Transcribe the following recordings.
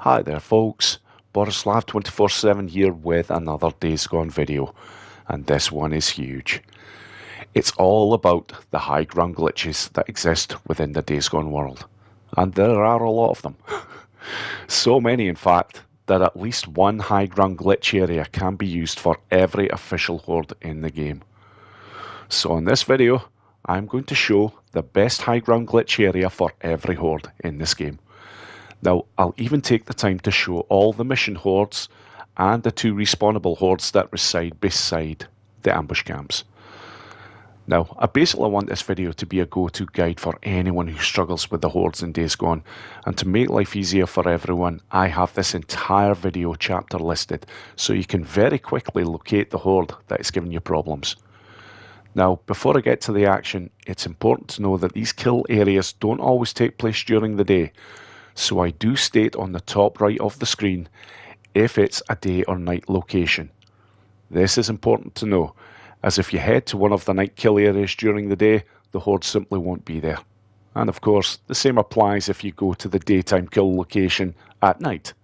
Hi there folks, Borislav247 here with another Days Gone video, and this one is huge. It's all about the high ground glitches that exist within the Days Gone world, and there are a lot of them. So many in fact, that at least one high ground glitch area can be used for every official horde in the game. So in this video, I'm going to show the best high ground glitch area for every horde in this game. Now, I'll even take the time to show all the mission hordes and the two respawnable hordes that reside beside the ambush camps. Now, I basically want this video to be a go-to guide for anyone who struggles with the hordes in Days Gone, and to make life easier for everyone, I have this entire video chapter listed, so you can very quickly locate the horde that is giving you problems. Now, before I get to the action, it's important to know that these kill areas don't always take place during the day, so I do state on the top right of the screen if it's a day or night location. This is important to know, as if you head to one of the night kill areas during the day, the horde simply won't be there. And of course, the same applies if you go to the daytime kill location at night.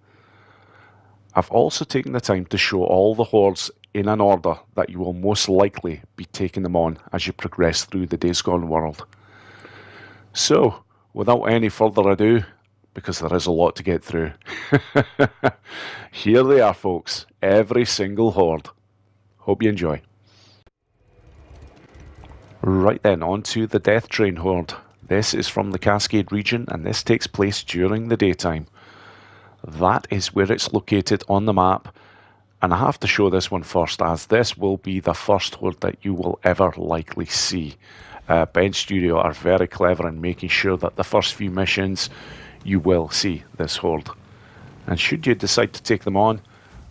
I've also taken the time to show all the hordes in an order that you will most likely be taking them on as you progress through the Days Gone world. So, without any further ado, because there is a lot to get through. Here they are folks, every single horde. Hope you enjoy. Right then, on to the Death Train horde. This is from the Cascade region and this takes place during the daytime. That is where it's located on the map, and I have to show this one first as this will be the first horde that you will ever likely see. Bench Studio are very clever in making sure that the first few missions you will see this horde. And should you decide to take them on,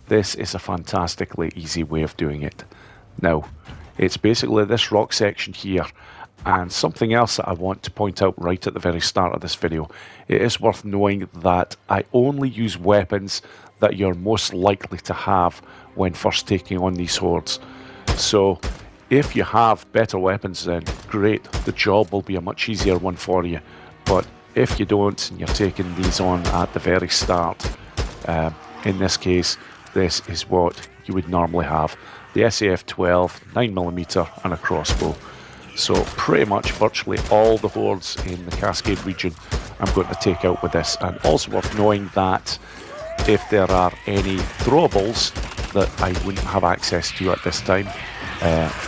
this is a fantastically easy way of doing it. Now, it's basically this rock section here, and something else that I want to point out right at the very start of this video. It is worth knowing that I only use weapons that you're most likely to have when first taking on these hordes. So, if you have better weapons then great, the job will be a much easier one for you. But if you don't, and you're taking these on at the very start, in this case, this is what you would normally have. The SAF-12, 9mm and a crossbow. So pretty much virtually all the hordes in the Cascade region I'm going to take out with this. And also worth knowing that if there are any throwables that I wouldn't have access to at this time,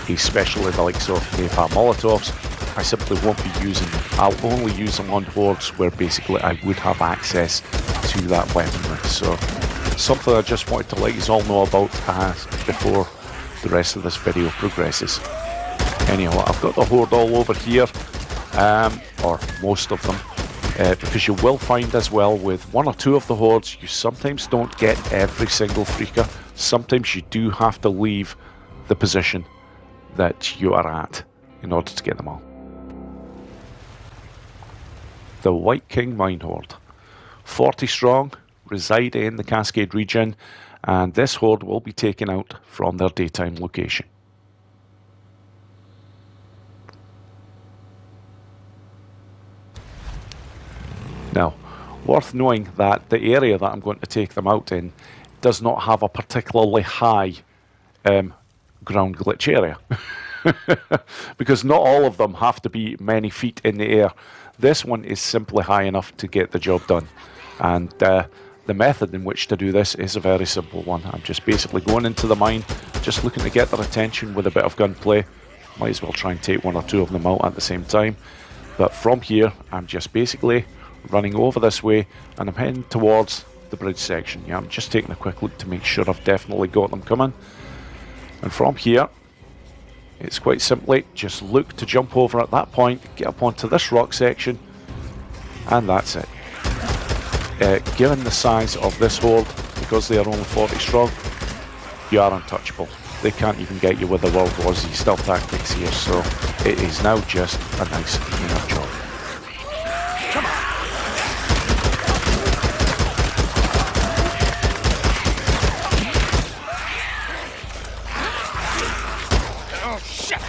especially the likes of napalm molotovs, I simply won't be using them. I'll only use them on hordes where basically I would have access to that weaponry. So something I just wanted to let you all know about before the rest of this video progresses. Anyhow, I've got the horde all over here, or most of them, because you will find as well with one or two of the hordes, you sometimes don't get every single freaker. Sometimes you do have to leave the position that you are at in order to get them all. The White King Mine Horde. 40 strong, reside in the Cascade region, and this horde will be taken out from their daytime location. Now, worth knowing that the area that I'm going to take them out in does not have a particularly high ground glitch area. Because not all of them have to be many feet in the air. This one is simply high enough to get the job done. And the method in which to do this is a very simple one. I'm just basically going into the mine, just looking to get their attention with a bit of gunplay. Might as well try and take one or two of them out at the same time. But from here, I'm just basically running over this way, and I'm heading towards the bridge section. Yeah, I'm just taking a quick look to make sure I've definitely got them coming. And from here, it's quite simply just look to jump over at that point, get up onto this rock section, and that's it. Given the size of this horde, because they are only 40 strong, you are untouchable. They can't even get you with the World War Z stealth tactics here, so it is now just a nice enough job. Come on. Oh shit!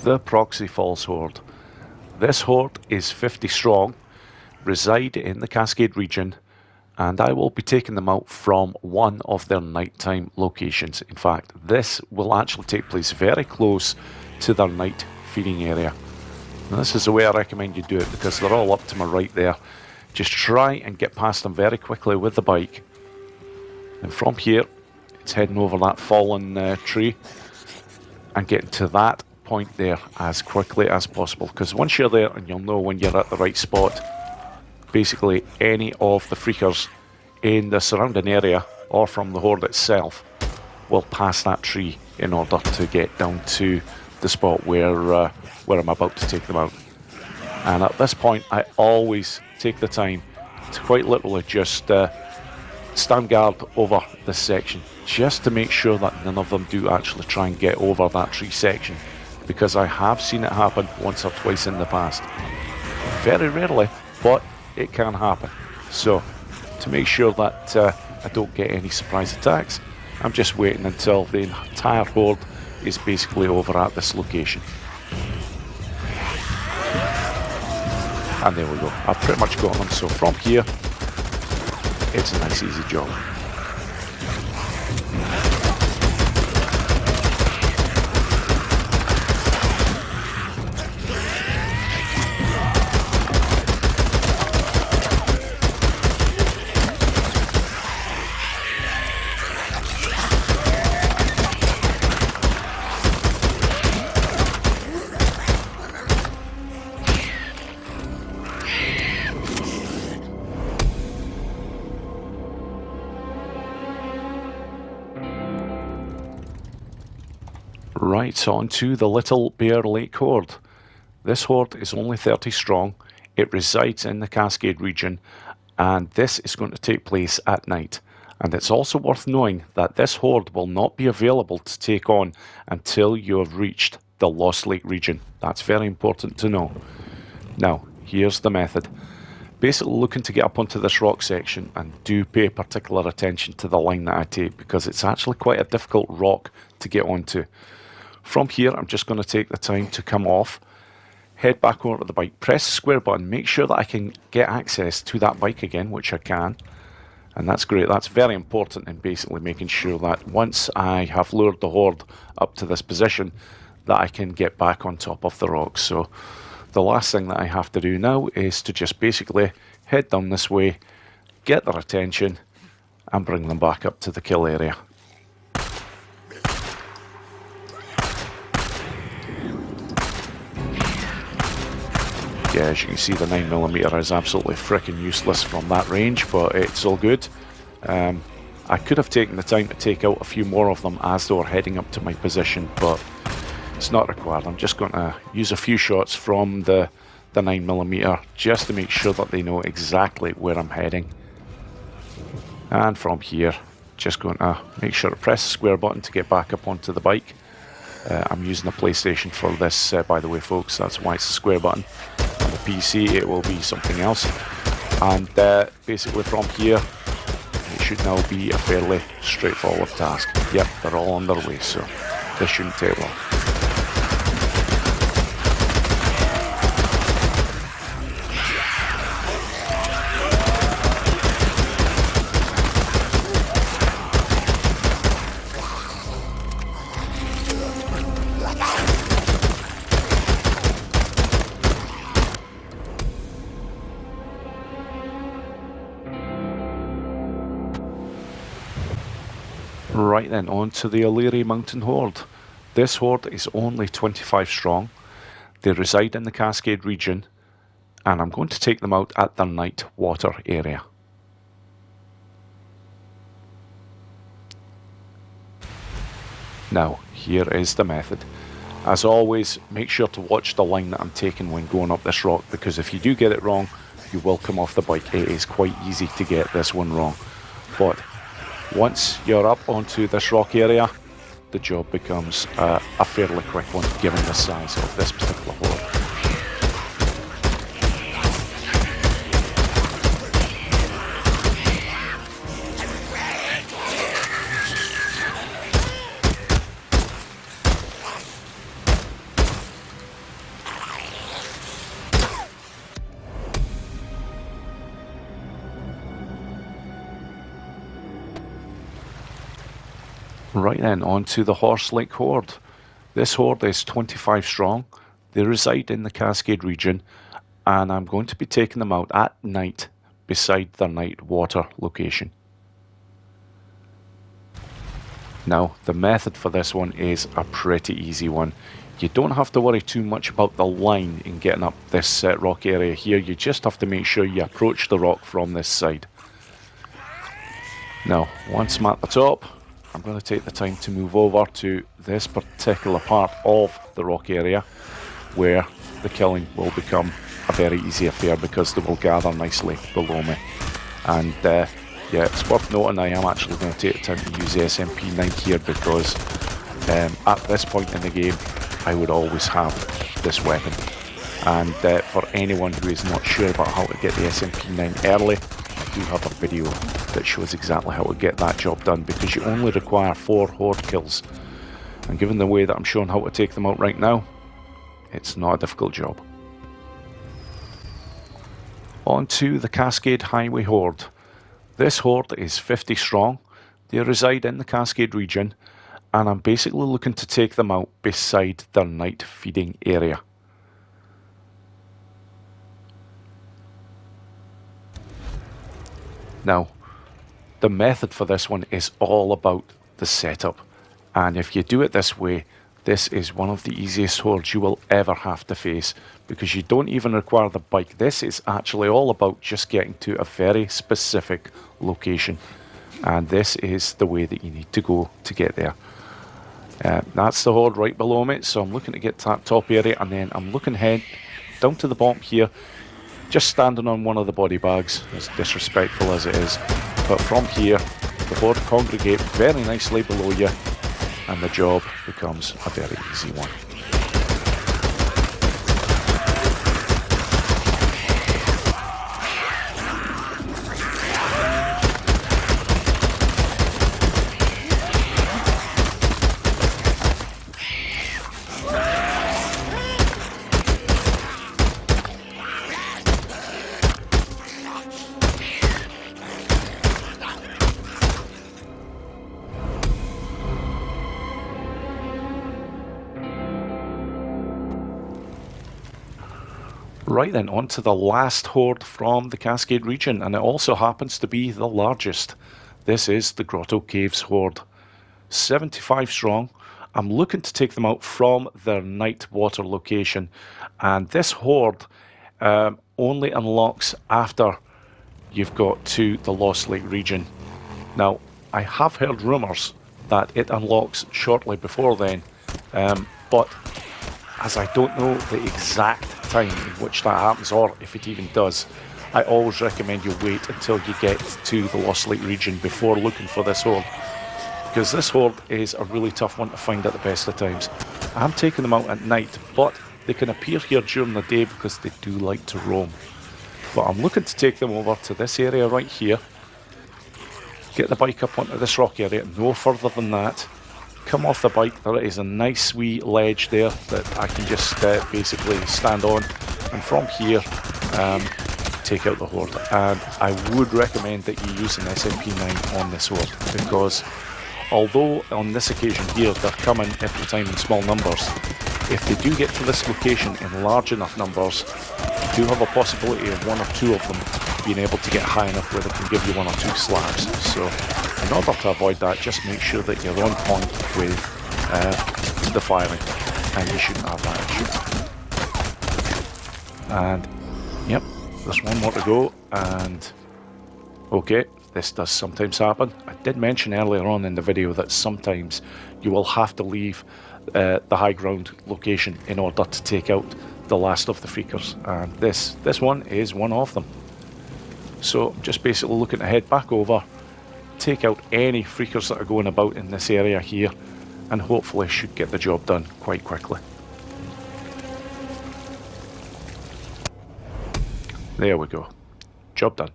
the Proxy Falls Horde. This horde is 50 strong, reside in the Cascade region, and I will be taking them out from one of their nighttime locations. In fact, this will actually take place very close to their night feeding area. And this is the way I recommend you do it, because they're all up to my right there. Just try and get past them very quickly with the bike. And from here, it's heading over that fallen tree and getting to that point there as quickly as possible, because once you're there, and you'll know when you're at the right spot, basically any of the freakers in the surrounding area or from the horde itself will pass that tree in order to get down to the spot where I'm about to take them out. And at this point, I always take the time to quite literally just stand guard over this section, just to make sure that none of them do actually try and get over that tree section, because I have seen it happen once or twice in the past. Very rarely, but it can happen. So, to make sure that I don't get any surprise attacks, I'm just waiting until the entire horde is basically over at this location. And there we go. I've pretty much got them, so from here, it's a nice easy job. Right, on to the Little Bear Lake Horde. This horde is only 30 strong, it resides in the Cascade region, and this is going to take place at night. And it's also worth knowing that this horde will not be available to take on until you have reached the Lost Lake region. That's very important to know. Now, here's the method. Basically looking to get up onto this rock section, and do pay particular attention to the line that I take, because it's actually quite a difficult rock to get onto. From here, I'm just going to take the time to come off, head back over to the bike, press the square button, make sure that I can get access to that bike again, which I can. And that's great. That's very important in basically making sure that once I have lured the horde up to this position, that I can get back on top of the rocks. So the last thing that I have to do now is to just basically head down this way, get their attention, and bring them back up to the kill area. Yeah, as you can see, the 9mm is absolutely freaking useless from that range, but it's all good. I could have taken the time to take out a few more of them as they were heading up to my position, but it's not required. I'm just going to use a few shots from the 9mm just to make sure that they know exactly where I'm heading. And from here, just going to make sure to press the square button to get back up onto the bike. I'm using the PlayStation for this, by the way, folks. That's why it's the square button. On the PC, it will be something else. And basically from here, it should now be a fairly straightforward task. Yep, they're all on their way, so this shouldn't take long. Right then, on to the O'Leary Mountain Horde. This horde is only 25 strong. They reside in the Cascade region, and I'm going to take them out at their night water area. Now, here is the method. As always, make sure to watch the line that I'm taking when going up this rock, because if you do get it wrong, you will come off the bike. It is quite easy to get this one wrong. But once you're up onto this rock area, the job becomes a fairly quick one, given the size of this particular horde. Right then, on to the Horse-like Horde. This Horde is 25 strong. They reside in the Cascade region, and I'm going to be taking them out at night beside their night water location. Now, the method for this one is a pretty easy one. You don't have to worry too much about the line in getting up this rock area here. You just have to make sure you approach the rock from this side. Now, once I'm at the top, I'm going to take the time to move over to this particular part of the rock area where the killing will become a very easy affair because they will gather nicely below me. And yeah, it's worth noting I am actually going to take the time to use the SMP9 here because at this point in the game I would always have this weapon. And for anyone who is not sure about how to get the SMP9 early, I do have a video that shows exactly how to get that job done because you only require 4 Horde kills. And given the way that I'm showing how to take them out right now, it's not a difficult job. On to the Cascade Highway Horde. This Horde is 50 strong. They reside in the Cascade region, and I'm basically looking to take them out beside their night feeding area. Now, the method for this one is all about the setup, and if you do it this way, this is one of the easiest hordes you will ever have to face because you don't even require the bike. This is actually all about just getting to a very specific location, and this is the way that you need to go to get there. That's the horde right below me, so I'm looking to get to that top area, and then I'm looking ahead down to the bottom here, just standing on one of the body bags, as disrespectful as it is. But from here, the horde congregate very nicely below you, and the job becomes a very easy one. Right then, on to the last horde from the Cascade region, and it also happens to be the largest. This is the Grotto Caves Horde. 75 strong. I'm looking to take them out from their night water location, and this horde only unlocks after you've got to the Lost Lake region. Now, I have heard rumours that it unlocks shortly before then, but as I don't know the exact time in which that happens, or if it even does, I always recommend you wait until you get to the Lost Lake region before looking for this horde, because this horde is a really tough one to find at the best of times. I'm taking them out at night, but they can appear here during the day because they do like to roam. But I'm looking to take them over to this area right here, get the bike up onto this rock area, no further than that, come off the bike. There is a nice wee ledge there that I can just basically stand on, and from here take out the horde. And I would recommend that you use an SMP9 on this horde, because although on this occasion here they're coming every time in small numbers, if they do get to this location in large enough numbers, you do have a possibility of 1 or 2 of them being able to get high enough where they can give you 1 or 2 slabs. So in order to avoid that, just make sure that you're on point with the firing, and you shouldn't have that issue. And yep, there's 1 more to go, and okay, this does sometimes happen. I did mention earlier on in the video that sometimes you will have to leave the high ground location in order to take out the last of the freakers, and this one is one of them. So I'm just basically looking to head back over, take out any freakers that are going about in this area here, and hopefully should get the job done quite quickly. There we go. Job done.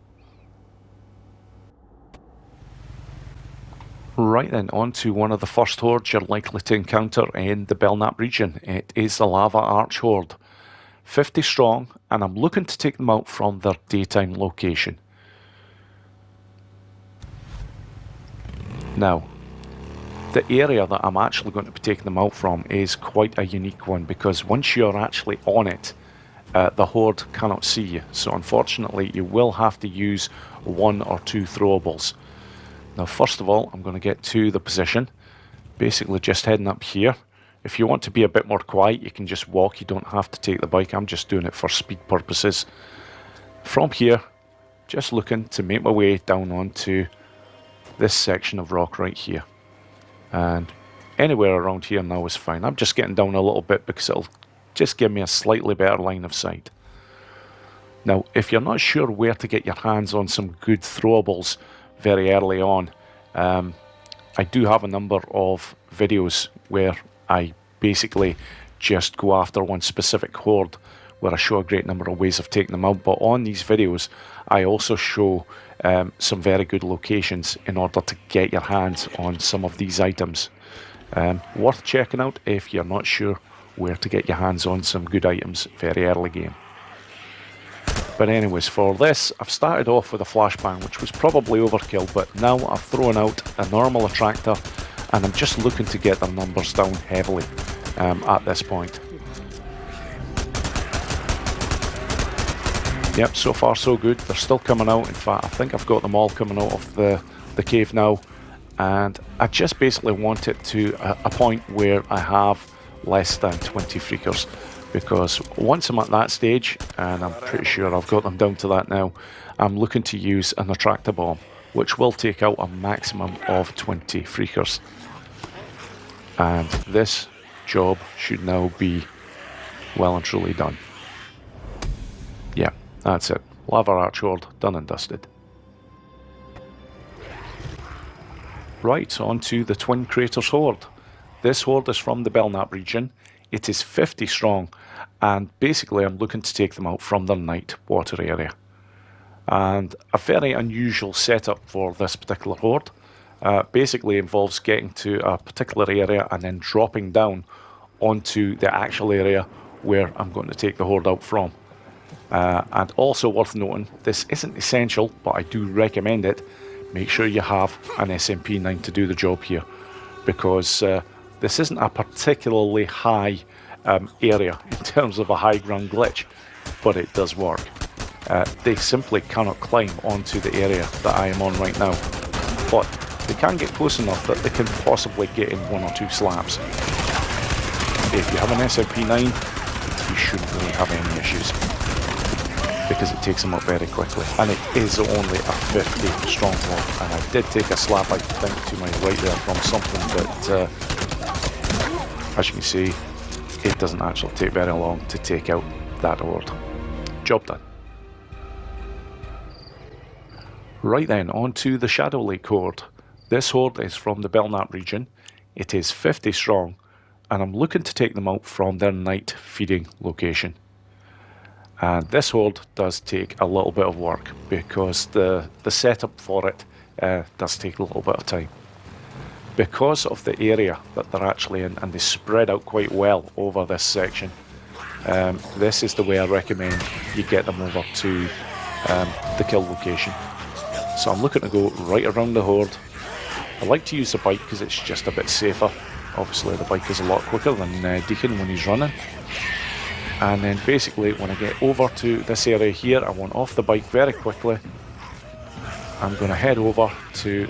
Right then, on to one of the first hordes you're likely to encounter in the Belknap region. It is the Lava Arch Horde. 50 strong, and I'm looking to take them out from their daytime location. Now, the area that I'm actually going to be taking them out from is quite a unique one, because once you're actually on it, the Horde cannot see you. So unfortunately, you will have to use 1 or 2 throwables. Now, first of all, I'm going to get to the position. Basically just heading up here. If you want to be a bit more quiet, you can just walk. You don't have to take the bike. I'm just doing it for speed purposes. From here, just looking to make my way down onto this section of rock right here. And anywhere around here now is fine. I'm just getting down a little bit because it'll just give me a slightly better line of sight. Now, if you're not sure where to get your hands on some good throwables very early on, I do have a number of videos where I basically just go after one specific horde, where I show a great number of ways of taking them out. But on these videos, I also show some very good locations in order to get your hands on some of these items. Worth checking out if you're not sure where to get your hands on some good items very early game. But anyways, for this, I've started off with a flashbang, which was probably overkill, but now I've thrown out a normal attractor, and I'm just looking to get their numbers down heavily at this point. Yep, so far so good. They're still coming out. In fact, I think I've got them all coming out of the cave now, and I just basically want it to a point where I have less than 20 freakers. Because once I'm at that stage, and I'm pretty sure I've got them down to that now, I'm looking to use an attractor bomb, which will take out a maximum of 20 freakers. And this job should now be well and truly done. Yeah, that's it. Lava Arch Horde, done and dusted. Right, on to the Twin Craters Horde. This horde is from the Belknap region. It is 50 strong, and basically I'm looking to take them out from the night water area. And a very unusual setup for this particular horde basically involves getting to a particular area and then dropping down onto the actual area where I'm going to take the horde out from. And also worth noting, this isn't essential, but I do recommend it. Make sure you have an SMP9 to do the job here, because this isn't a particularly high area in terms of a high ground glitch, but it does work. They simply cannot climb onto the area that I am on right now, but they can get close enough that they can possibly get in 1 or 2 slabs. If you have an SMP9, you shouldn't really have any issues, because it takes them up very quickly, and it is only a 50 strong horde. And I did take a slap, I think, to my right there from something that as you can see, it doesn't actually take very long to take out that horde. Job done. Right then, on to the Shadow Lake Horde. This horde is from the Belknap region. It is 50 strong, and I'm looking to take them out from their night feeding location. And this horde does take a little bit of work, because the setup for it does take a little bit of time. Because of the area that they're actually in, and they spread out quite well over this section, this is the way I recommend you get them over to the kill location. So I'm looking to go right around the horde. I like to use the bike because it's just a bit safer. Obviously the bike is a lot quicker than Deacon when he's running. And then basically when I get over to this area here, I want off the bike very quickly. I'm going to head over to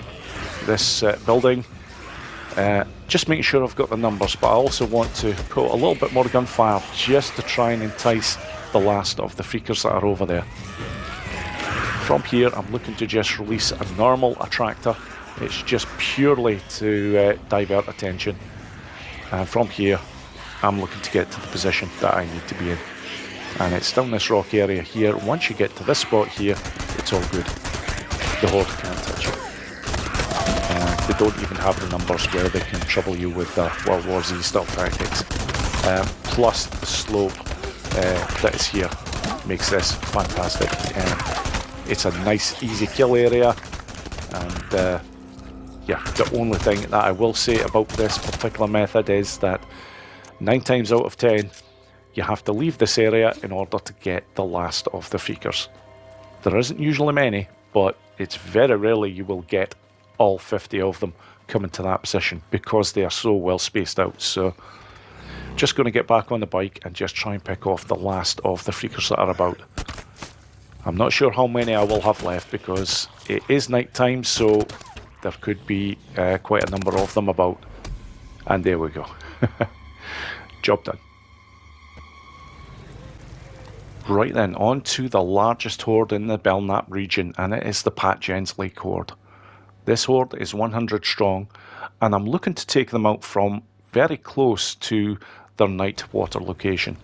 this building. Just making sure I've got the numbers, but I also want to put a little bit more gunfire just to try and entice the last of the freakers that are over there. From here, I'm looking to just release a normal attractor. It's just purely to divert attention. And from here, I'm looking to get to the position that I need to be in. And it's down this rock area here. Once you get to this spot here, it's all good. The horde can't touch you. They don't even have the numbers where they can trouble you with World War Z style tactics. Plus the slope that is here makes this fantastic. It's a nice easy kill area, and yeah, the only thing that I will say about this particular method is that 9 times out of 10 you have to leave this area in order to get the last of the freakers. There isn't usually many, but it's very rarely you will get all 50 of them coming to that position because they are so well spaced out. So just going to get back on the bike and just try and pick off the last of the freakers that are about. I'm not sure how many I will have left because it is night time, so there could be quite a number of them about. And there we go. Job done. Right then, on to the largest horde in the Belknap region, and it is the Pat Jens Lake Horde. This horde is 100 strong, and I'm looking to take them out from very close to their night water location.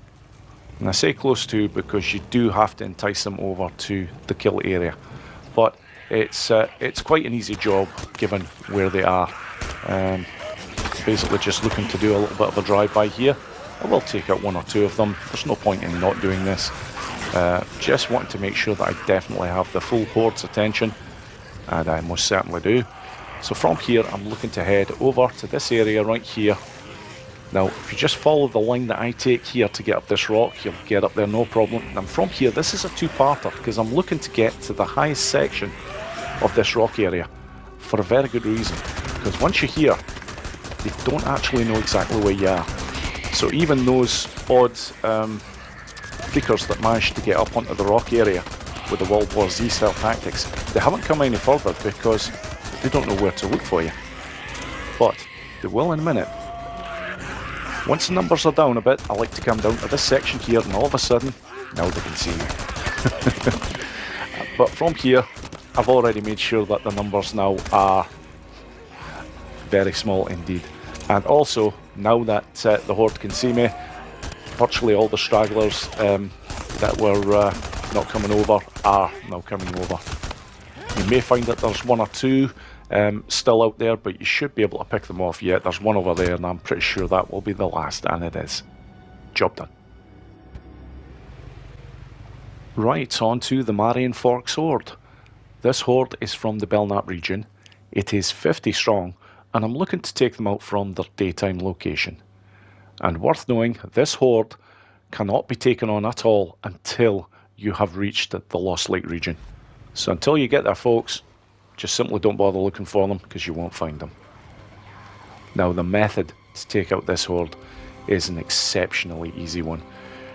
And I say close to because you do have to entice them over to the kill area. But it's quite an easy job given where they are. Basically just looking to do a little bit of a drive-by here. I will take out one or two of them. There's no point in not doing this. Just wanting to make sure that I definitely have the full horde's attention. And I most certainly do. So from here I'm looking to head over to this area right here. Now, if you just follow the line that I take here to get up this rock, you'll get up there no problem. And from here, this is a two-parter because I'm looking to get to the highest section of this rock area for a very good reason. Because once you're here, you don't actually know exactly where you are. So even those odd freakers that managed to get up onto the rock area with the World War Z style tactics, they haven't come any further because they don't know where to look for you. But they will in a minute. Once the numbers are down a bit, I like to come down to this section here, and all of a sudden, now they can see me. But from here, I've already made sure that the numbers now are very small indeed. And also, now that the horde can see me, virtually all the stragglers that were not coming over are now coming over. You may find that there's one or two still out there, but you should be able to pick them off yet. There's one over there, and I'm pretty sure that will be the last, and it is. Job done. Right, on to the Marion Forks Horde. This horde is from the Belknap region. It is 50 strong, and I'm looking to take them out from their daytime location. And worth knowing, this horde cannot be taken on at all until you have reached the Lost Lake region. So until you get there, folks, just simply don't bother looking for them because you won't find them. Now, the method to take out this horde is an exceptionally easy one.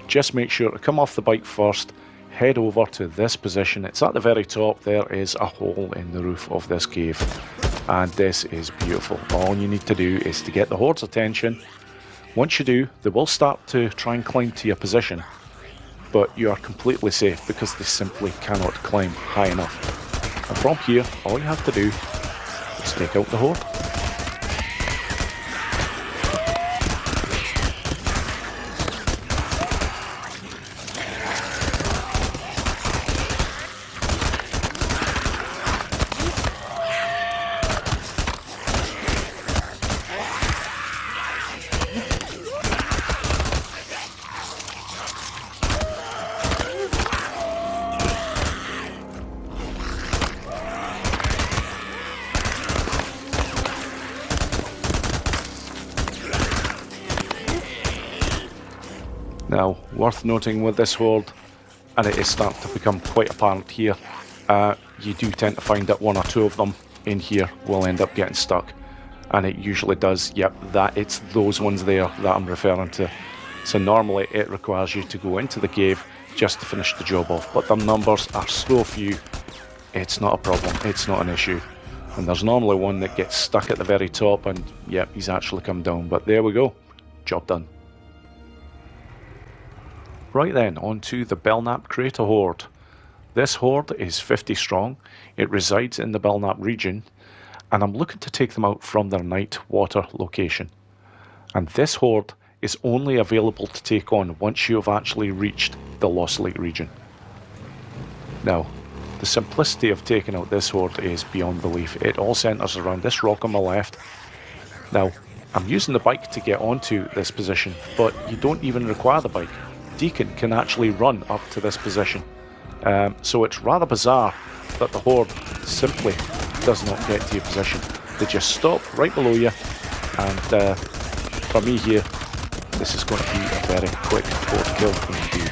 Just make sure to come off the bike first, head over to this position. It's at the very top. There is a hole in the roof of this cave, and this is beautiful. All you need to do is to get the horde's attention. Once you do, they will start to try and climb to your position, but you are completely safe because they simply cannot climb high enough. And from here, all you have to do is take out the horde. Now, worth noting with this horde, and it is starting to become quite apparent here, you do tend to find that one or two of them in here will end up getting stuck. And it usually does, yep, it's those ones there that I'm referring to. So normally it requires you to go into the cave just to finish the job off, but the numbers are so few, it's not a problem, it's not an issue. And there's normally one that gets stuck at the very top, and yep, he's actually come down, but there we go, job done. Right then, on to the Belknap Crater Horde. This horde is 50 strong, it resides in the Belknap region, and I'm looking to take them out from their night water location. And this horde is only available to take on once you have actually reached the Lost Lake region. Now, the simplicity of taking out this horde is beyond belief. It all centres around this rock on my left. Now, I'm using the bike to get onto this position, but you don't even require the bike. Deacon can actually run up to this position. So it's rather bizarre that the horde simply does not get to your position. They just stop right below you, and for me here, this is going to be a very quick horde kill indeed.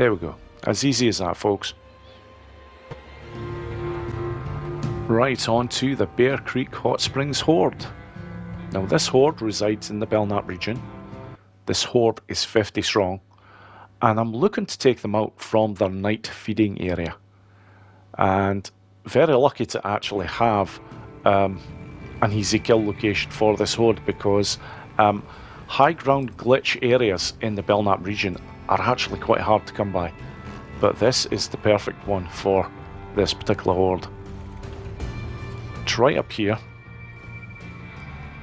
There we go. As easy as that, folks. Right, on to the Bear Creek Hot Springs Horde. Now this Horde resides in the Belknap region. This Horde is 50 strong, and I'm looking to take them out from their night feeding area. And very lucky to actually have an easy kill location for this Horde, because high ground glitch areas in the Belknap region are actually quite hard to come by. But this is the perfect one for this particular Horde. It's right up here.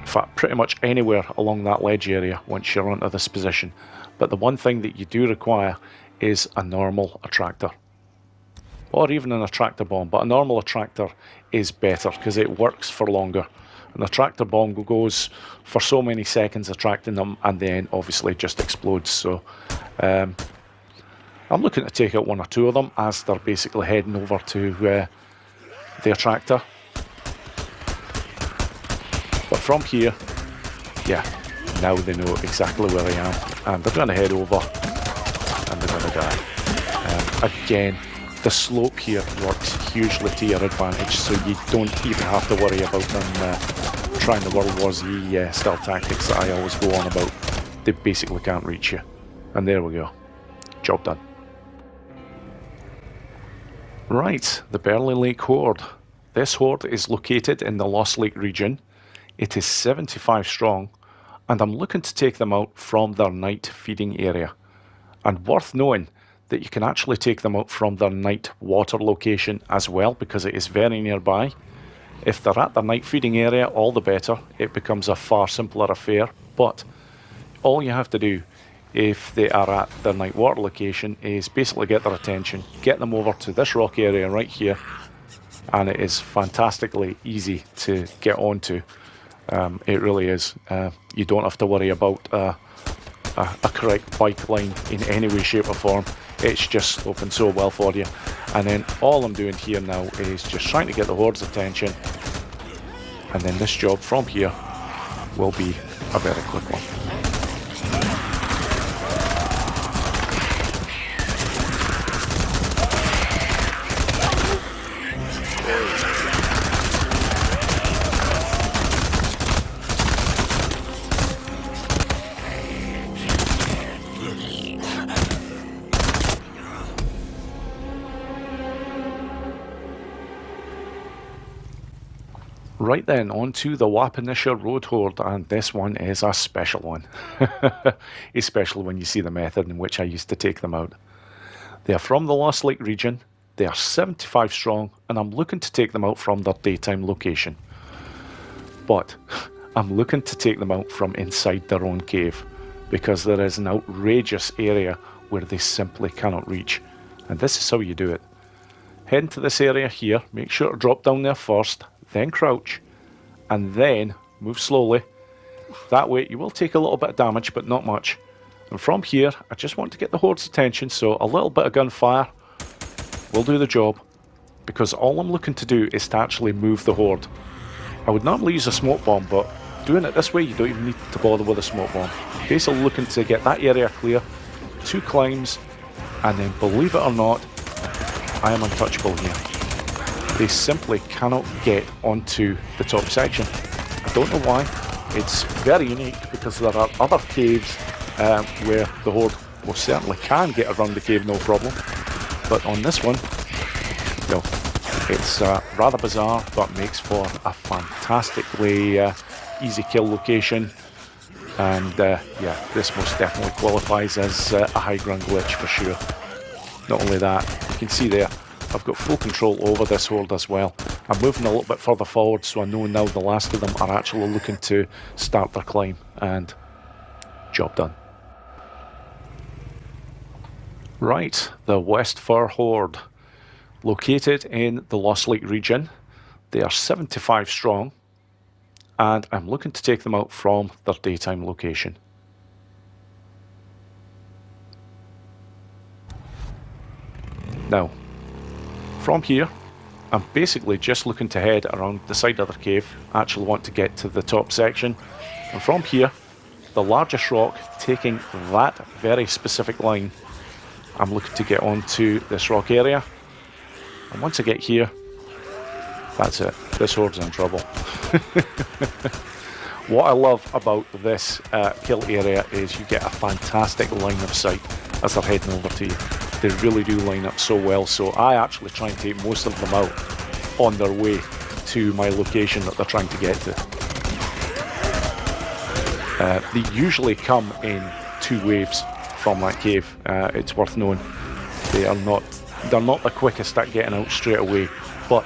In fact, pretty much anywhere along that ledge area once you're onto this position. But the one thing that you do require is a normal attractor. Or even an attractor bomb, but a normal attractor is better because it works for longer. An attractor bomb goes for so many seconds attracting them and then obviously just explodes. So I'm looking to take out one or two of them as they're basically heading over to the attractor. But from here, yeah, now they know exactly where I am, and they're going to head over and they're going to die. Again, the slope here works hugely to your advantage, so you don't even have to worry about them trying the World War Z stealth tactics that I always go on about. They basically can't reach you. And there we go. Job done. Right, the Burley Lake Horde. This Horde is located in the Lost Lake region. It is 75 strong, and I'm looking to take them out from their night feeding area. And worth knowing that you can actually take them out from their night water location as well, because it is very nearby. If they're at their night feeding area, all the better. It becomes a far simpler affair. But all you have to do if they are at their night water location is basically get their attention, get them over to this rock area right here, and it is fantastically easy to get onto. It really is. You don't have to worry about a correct bike line in any way, shape or form. It's just sloping so well for you. And then all I'm doing here now is just trying to get the Horde's attention. And then this job from here will be a very quick one. Right then, on to the Wapanisha Road Horde, and this one is a special one. Especially when you see the method in which I used to take them out. They are from the Lost Lake region, they are 75 strong, and I'm looking to take them out from their daytime location. But I'm looking to take them out from inside their own cave, because there is an outrageous area where they simply cannot reach. And this is how you do it. Head into this area here, make sure to drop down there first, then crouch, and then move slowly. That way you will take a little bit of damage, but not much. And from here, I just want to get the Horde's attention, so a little bit of gunfire will do the job, because all I'm looking to do is to actually move the Horde. I would normally use a smoke bomb, but doing it this way, you don't even need to bother with a smoke bomb. Basically looking to get that area clear, 2 climbs, and then believe it or not, I am untouchable here. They simply cannot get onto the top section. I don't know why. It's very unique because there are other caves where the Horde most certainly can get around the cave no problem. But on this one, no. It's rather bizarre, but makes for a fantastically easy kill location. And yeah, this most definitely qualifies as a high ground glitch for sure. Not only that, you can see there, I've got full control over this Horde as well. I'm moving a little bit further forward, so I know now the last of them are actually looking to start their climb, and job done. Right, the West Fur Horde. Located in the Lost Lake region. They are 75 strong, and I'm looking to take them out from their daytime location. Now, from here, I'm basically just looking to head around the side of the cave. I actually want to get to the top section. And from here, the largest rock, taking that very specific line, I'm looking to get onto this rock area. And once I get here, that's it. This Horde's in trouble. What I love about this kill area is you get a fantastic line of sight as they're heading over to you. They really do line up so well, so I actually try and take most of them out on their way to my location that they're trying to get to. They usually come in 2 waves from that cave. It's worth knowing. They're not the quickest at getting out straight away, but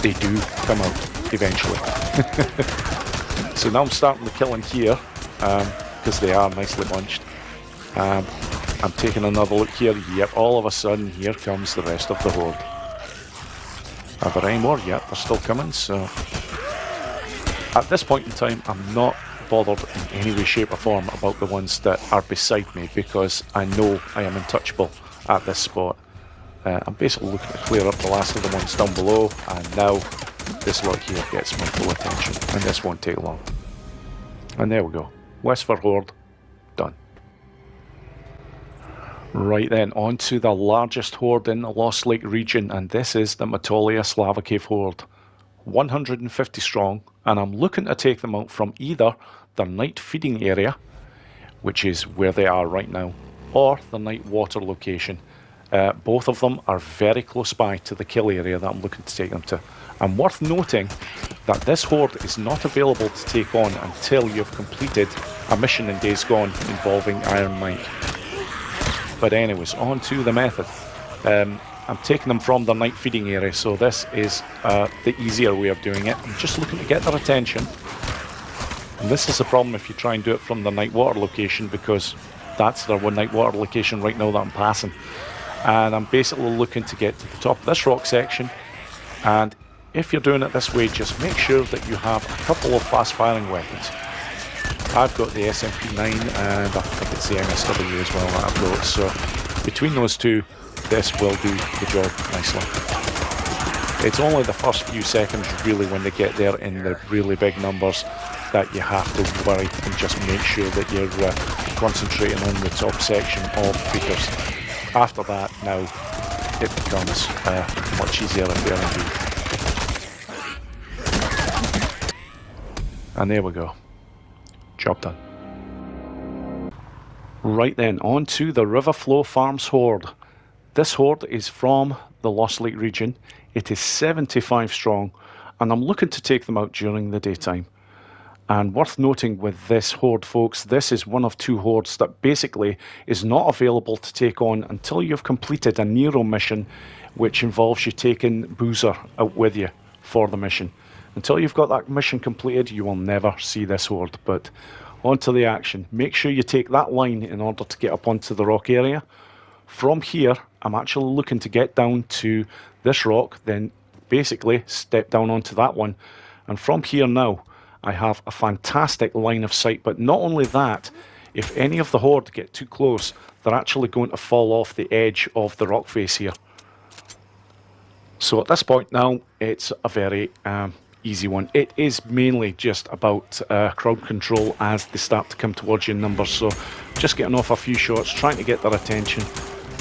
they do come out eventually. So now I'm starting the killing here because they are nicely bunched. I'm taking another look here. Yep, all of a sudden here comes the rest of the Horde. Are there any more? Yep, they're still coming. So at this point in time, I'm not bothered in any way, shape or form about the ones that are beside me, because I know I am untouchable at this spot. I'm basically looking to clear up the last of the ones down below, and now this lot here gets my full attention, and this won't take long. And there we go. West for Horde. Done. Right then, on to the largest Horde in the Lost Lake region, and this is the Metolius Lava Cave Horde. 150 strong, and I'm looking to take them out from either the night feeding area, which is where they are right now, or the night water location. Both of them are very close by to the kill area that I'm looking to take them to. And worth noting that this Horde is not available to take on until you've completed a mission in Days Gone involving Iron Mike. But anyways, on to the method. I'm taking them from the night feeding area, so this is the easier way of doing it. I'm just looking to get their attention. And this is the problem if you try and do it from the night water location, because that's their one night water location right now that I'm passing. And I'm basically looking to get to the top of this rock section. And if you're doing it this way, just make sure that you have a couple of fast firing weapons. I've got the SMP-9 and I think it's the MSW as well that I've got. So between those two, this will do the job nicely. It's only the first few seconds really when they get there in the really big numbers that you have to worry and just make sure that you're concentrating on the top section of Freakers. After that, now it becomes a much easier affair indeed. And there we go. Job done. Right then, on to the Riverflow Farms Horde. This Horde is from the Lost Lake region. It is 75 strong, and I'm looking to take them out during the daytime. And worth noting with this Horde, folks, this is one of 2 Hordes that basically is not available to take on until you've completed a Nero mission, which involves you taking Boozer out with you for the mission. Until you've got that mission completed, you will never see this Horde. But on to the action. Make sure you take that line in order to get up onto the rock area. From here, I'm actually looking to get down to this rock, then basically step down onto that one. And from here now, I have a fantastic line of sight, but not only that, if any of the Horde get too close, they're actually going to fall off the edge of the rock face here. So at this point now, it's a very easy one. It is mainly just about crowd control as they start to come towards you in numbers, so just getting off a few shots, trying to get their attention.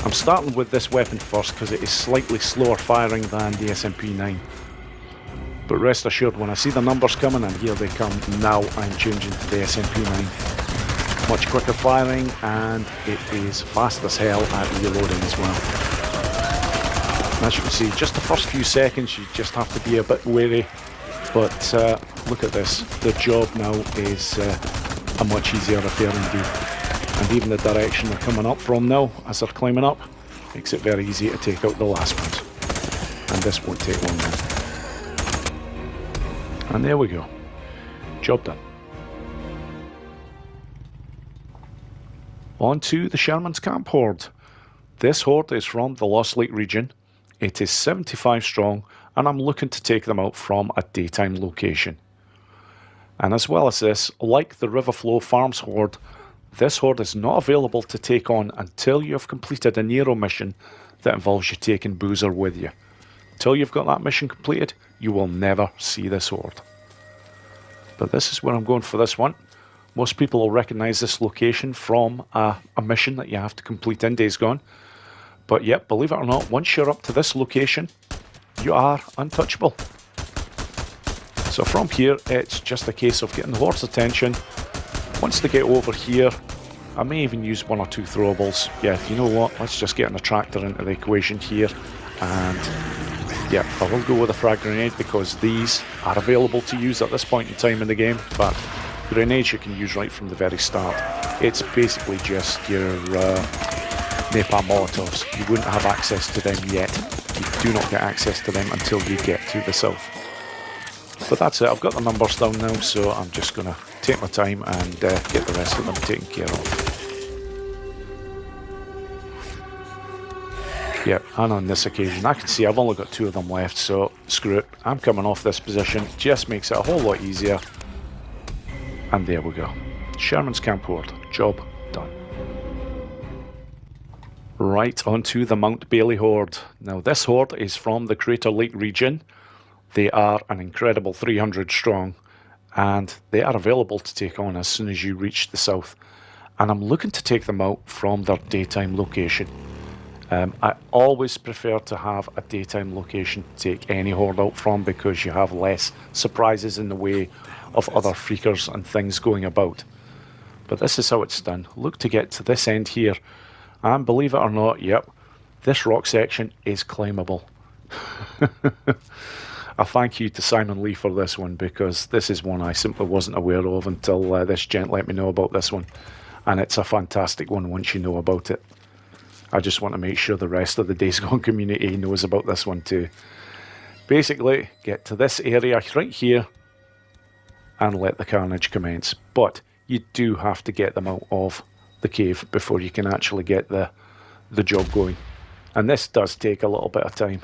I'm starting with this weapon first because it is slightly slower firing than the SMP-9. But rest assured, when I see the numbers coming, and here they come, now I'm changing to the SMP-9. Much quicker firing, and it is fast as hell at reloading as well. And as you can see, just the first few seconds, you just have to be a bit wary. But look at this. The job now is a much easier affair indeed. And even the direction they're coming up from now, as they're climbing up, makes it very easy to take out the last ones. And this won't take long now. And there we go. Job done. On to the Sherman's Camp Horde. This Horde is from the Lost Lake region. It is 75 strong, and I'm looking to take them out from a daytime location. And as well as this, like the Riverflow Farms Horde, this Horde is not available to take on until you have completed a Nero mission that involves you taking Boozer with you. Until you've got that mission completed, you will never see this Horde. But this is where I'm going for this one. Most people will recognise this location from a mission that you have to complete in Days Gone. But yep, believe it or not, once you're up to this location, you are untouchable. So from here, it's just a case of getting the Horde's attention. Once they get over here, I may even use one or two throwables. Yeah, you know what, let's just get an attractor into the equation here. And yeah, I will go with a frag grenade because these are available to use at this point in time in the game. But grenades you can use right from the very start. It's basically just your napalm molotovs. You wouldn't have access to them yet. You do not get access to them until you get to the south. But that's it, I've got the numbers down now, so I'm just going to take my time and get the rest of them taken care of. Yep, and on this occasion, I can see I've only got 2 of them left, so screw it. I'm coming off this position, just makes it a whole lot easier. And there we go. Sherman's Camp Horde, job done. Right, onto the Mount Bailey Horde. Now this Horde is from the Crater Lake region. They are an incredible 300 strong, and they are available to take on as soon as you reach the south. And I'm looking to take them out from their daytime location. I always prefer to have a daytime location to take any Horde out from because you have less surprises in the way of other freakers and things going about. But this is how it's done. Look to get to this end here, and believe it or not, yep, this rock section is climbable. A thank you to Simon Lee for this one, because this is one I simply wasn't aware of until this gent let me know about this one. And it's a fantastic one once you know about it. I just want to make sure the rest of the Days Gone community knows about this one too. Basically, get to this area right here and let the carnage commence. But you do have to get them out of the cave before you can actually get the job going. And this does take a little bit of time.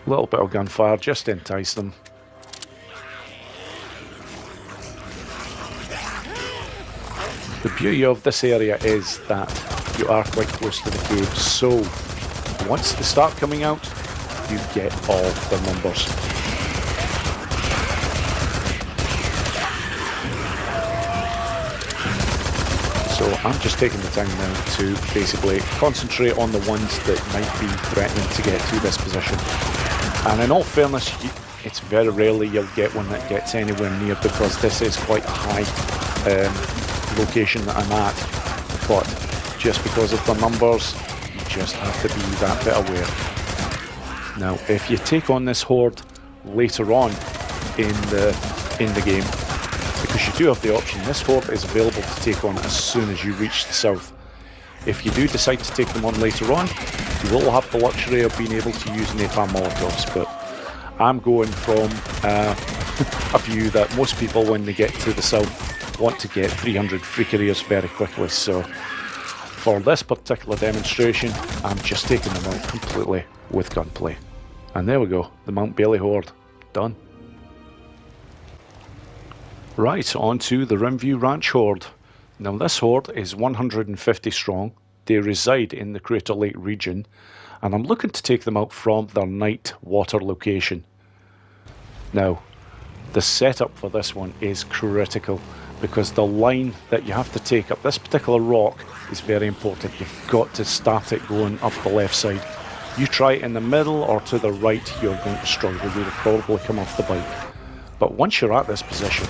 A little bit of gunfire just to entice them. The beauty of this area is that you are quite close to the cave, so once they start coming out, you get all the numbers. So I'm just taking the time now to basically concentrate on the ones that might be threatening to get to this position. And in all fairness, it's very rarely you'll get one that gets anywhere near, because this is quite a high location that I'm at, but just because of the numbers, you just have to be that bit aware. Now, if you take on this Horde later on in the game, because you do have the option, this Horde is available to take on as soon as you reach the south. If you do decide to take them on later on, you will have the luxury of being able to use napalm molotovs, but I'm going from a view that most people, when they get to the south, want to get 300 freakeriers very quickly. So for this particular demonstration, I'm just taking them out completely with gunplay. And there we go, the Mount Bailey Horde, done. Right, on to the Rimview Ranch Horde. Now this Horde is 150 strong. They reside in the Crater Lake region, and I'm looking to take them out from their night water location. Now, the setup for this one is critical, because the line that you have to take up this particular rock is very important. You've got to start it going up the left side. You try it in the middle or to the right, you're going to struggle. You'll probably come off the bike. But once you're at this position,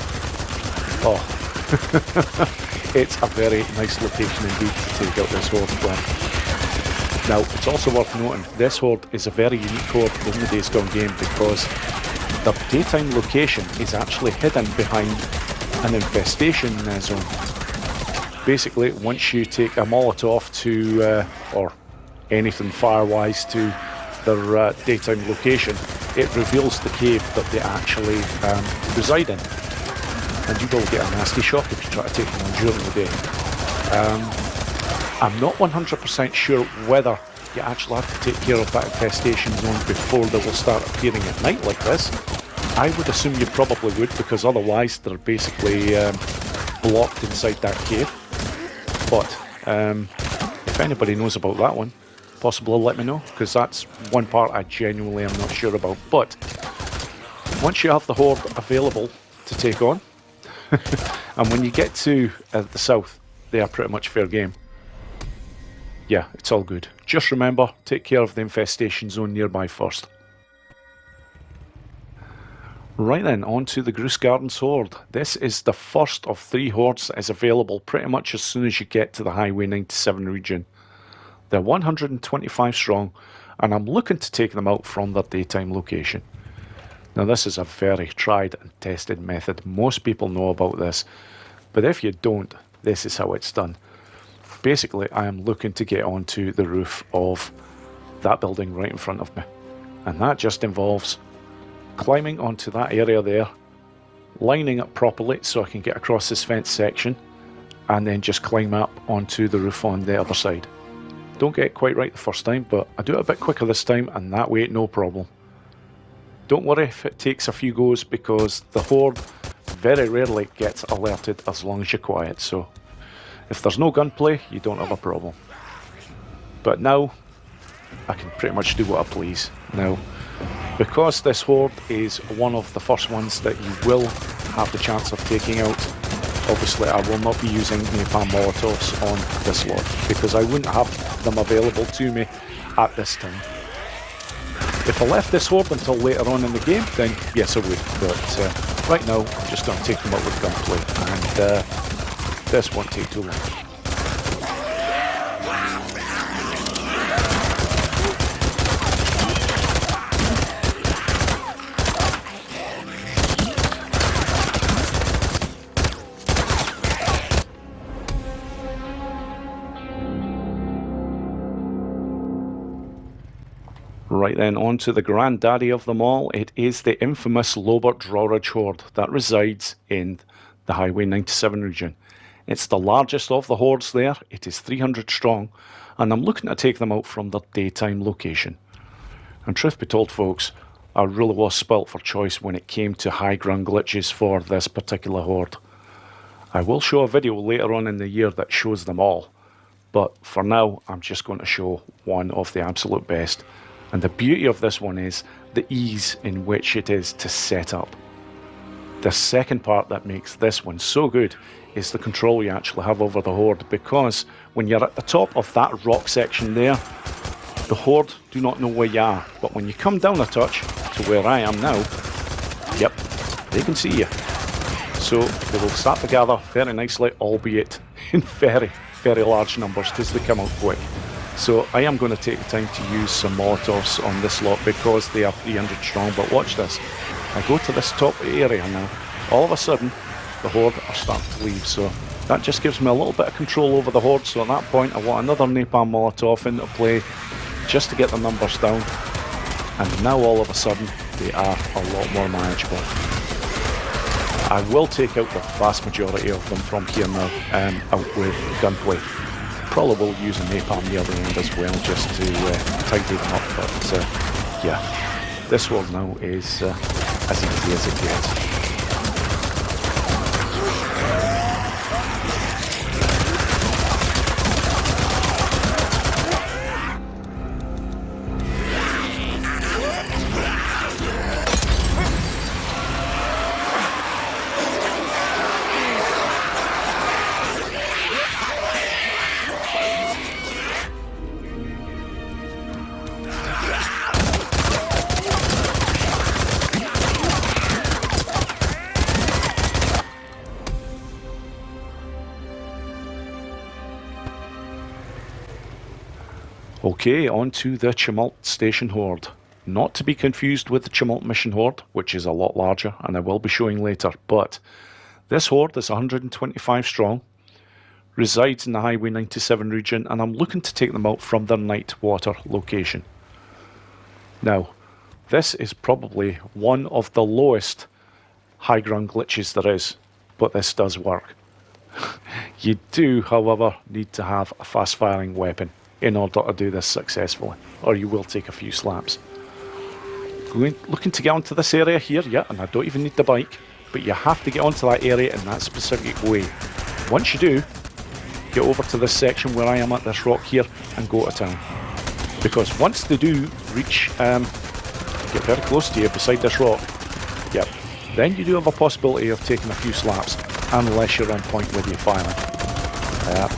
oh, it's a very nice location indeed to take out this Horde from. Now, it's also worth noting, this Horde is a very unique Horde in the Days Gone game, because the daytime location is actually hidden behind an infestation zone. Basically, once you take a Molotov to, or anything fire-wise to their daytime location, it reveals the cave that they actually reside in. And you will get a nasty shock if you try to take them on during the day. I'm not 100% sure whether you actually have to take care of that infestation zone before they will start appearing at night like this. I would assume you probably would, because otherwise they're basically blocked inside that cave. But if anybody knows about that one, possibly let me know, because that's one part I genuinely am not sure about. But Once you have the Horde available to take on, and when you get to the south, they are pretty much fair game. Yeah, it's all good. Just remember, take care of the infestation zone nearby first. Right then, on to the Grouse Gardens Horde. This is the first of 3 Hordes that is available pretty much as soon as you get to the Highway 97 region. They're 125 strong, and I'm looking to take them out from their daytime location. Now this is a very tried and tested method. Most people know about this, but if you don't, this is how it's done. Basically, I am looking to get onto the roof of that building right in front of me, and that just involves climbing onto that area there, lining up properly so I can get across this fence section, and then just climb up onto the roof on the other side. Don't get it quite right the first time, but I do it a bit quicker this time, and that way no problem. Don't worry if it takes a few goes, because the Horde very rarely gets alerted as long as you're quiet, so if there's no gunplay, you don't have a problem. But now, I can pretty much do what I please. Now, because this Horde is one of the first ones that you will have the chance of taking out, obviously I will not be using napalm molotovs on this lot, because I wouldn't have them available to me at this time. If I left this Horde until later on in the game, then yes I would, but right now I'm just going to take them out with gunplay, and this won't take too long. Right then, on to the granddaddy of them all. It is the infamous Lobert Drawridge Horde that resides in the Highway 97 region. It's the largest of the Hordes there. It is 300 strong, and I'm looking to take them out from their daytime location. And truth be told, folks, I really was spoilt for choice when it came to high ground glitches for this particular Horde. I will show a video later on in the year that shows them all, but for now I'm just going to show one of the absolute best. And the beauty of this one is the ease in which it is to set up. The second part that makes this one so good is the control you actually have over the Horde, because when you're at the top of that rock section there, the Horde do not know where you are. But when you come down a touch to where I am now, yep, they can see you. So they will start to gather very nicely, albeit in very, very large numbers, because they come out quick. So I am going to take the time to use some molotovs on this lot because they are 300 strong. But watch this. I go to this top area now. All of a sudden, the Horde are starting to leave. So that just gives me a little bit of control over the Horde. So at that point, I want another napalm molotov into play just to get the numbers down. And now all of a sudden, they are a lot more manageable. I will take out the vast majority of them from here now, out with gunplay. Probably will use a napalm near the end as well, just to tidy them up, but yeah, this one now is as easy as it gets. Okay, on to the Tumult Station Horde. Not to be confused with the Tumult Mission Horde, which is a lot larger, and I will be showing later, but this Horde is 125 strong, resides in the Highway 97 region, and I'm looking to take them out from their Nightwater location. Now, this is probably one of the lowest high ground glitches there is, but this does work. You do, however, need to have a fast firing weapon in order to do this successfully, or you will take a few slaps. Looking to get onto this area here, yeah, and I don't even need the bike, but you have to get onto that area in that specific way. Once you do, get over to this section where I am at this rock here and go to town. Because once they do reach, get very close to you beside this rock, Yep. Then you do have a possibility of taking a few slaps, unless you're on point with your firing.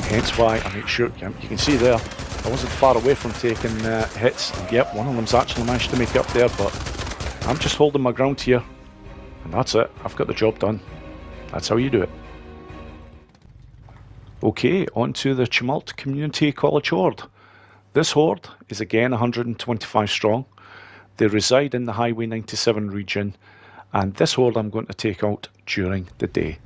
Hence why I make sure, you can see there, I wasn't far away from taking hits. Yep, one of them's actually managed to make it up there, but I'm just holding my ground here. And that's it, I've got the job done. That's how you do it. Okay, on to the Tumult Community College Horde. This Horde is again 125 strong. They reside in the Highway 97 region, and this Horde I'm going to take out during the day.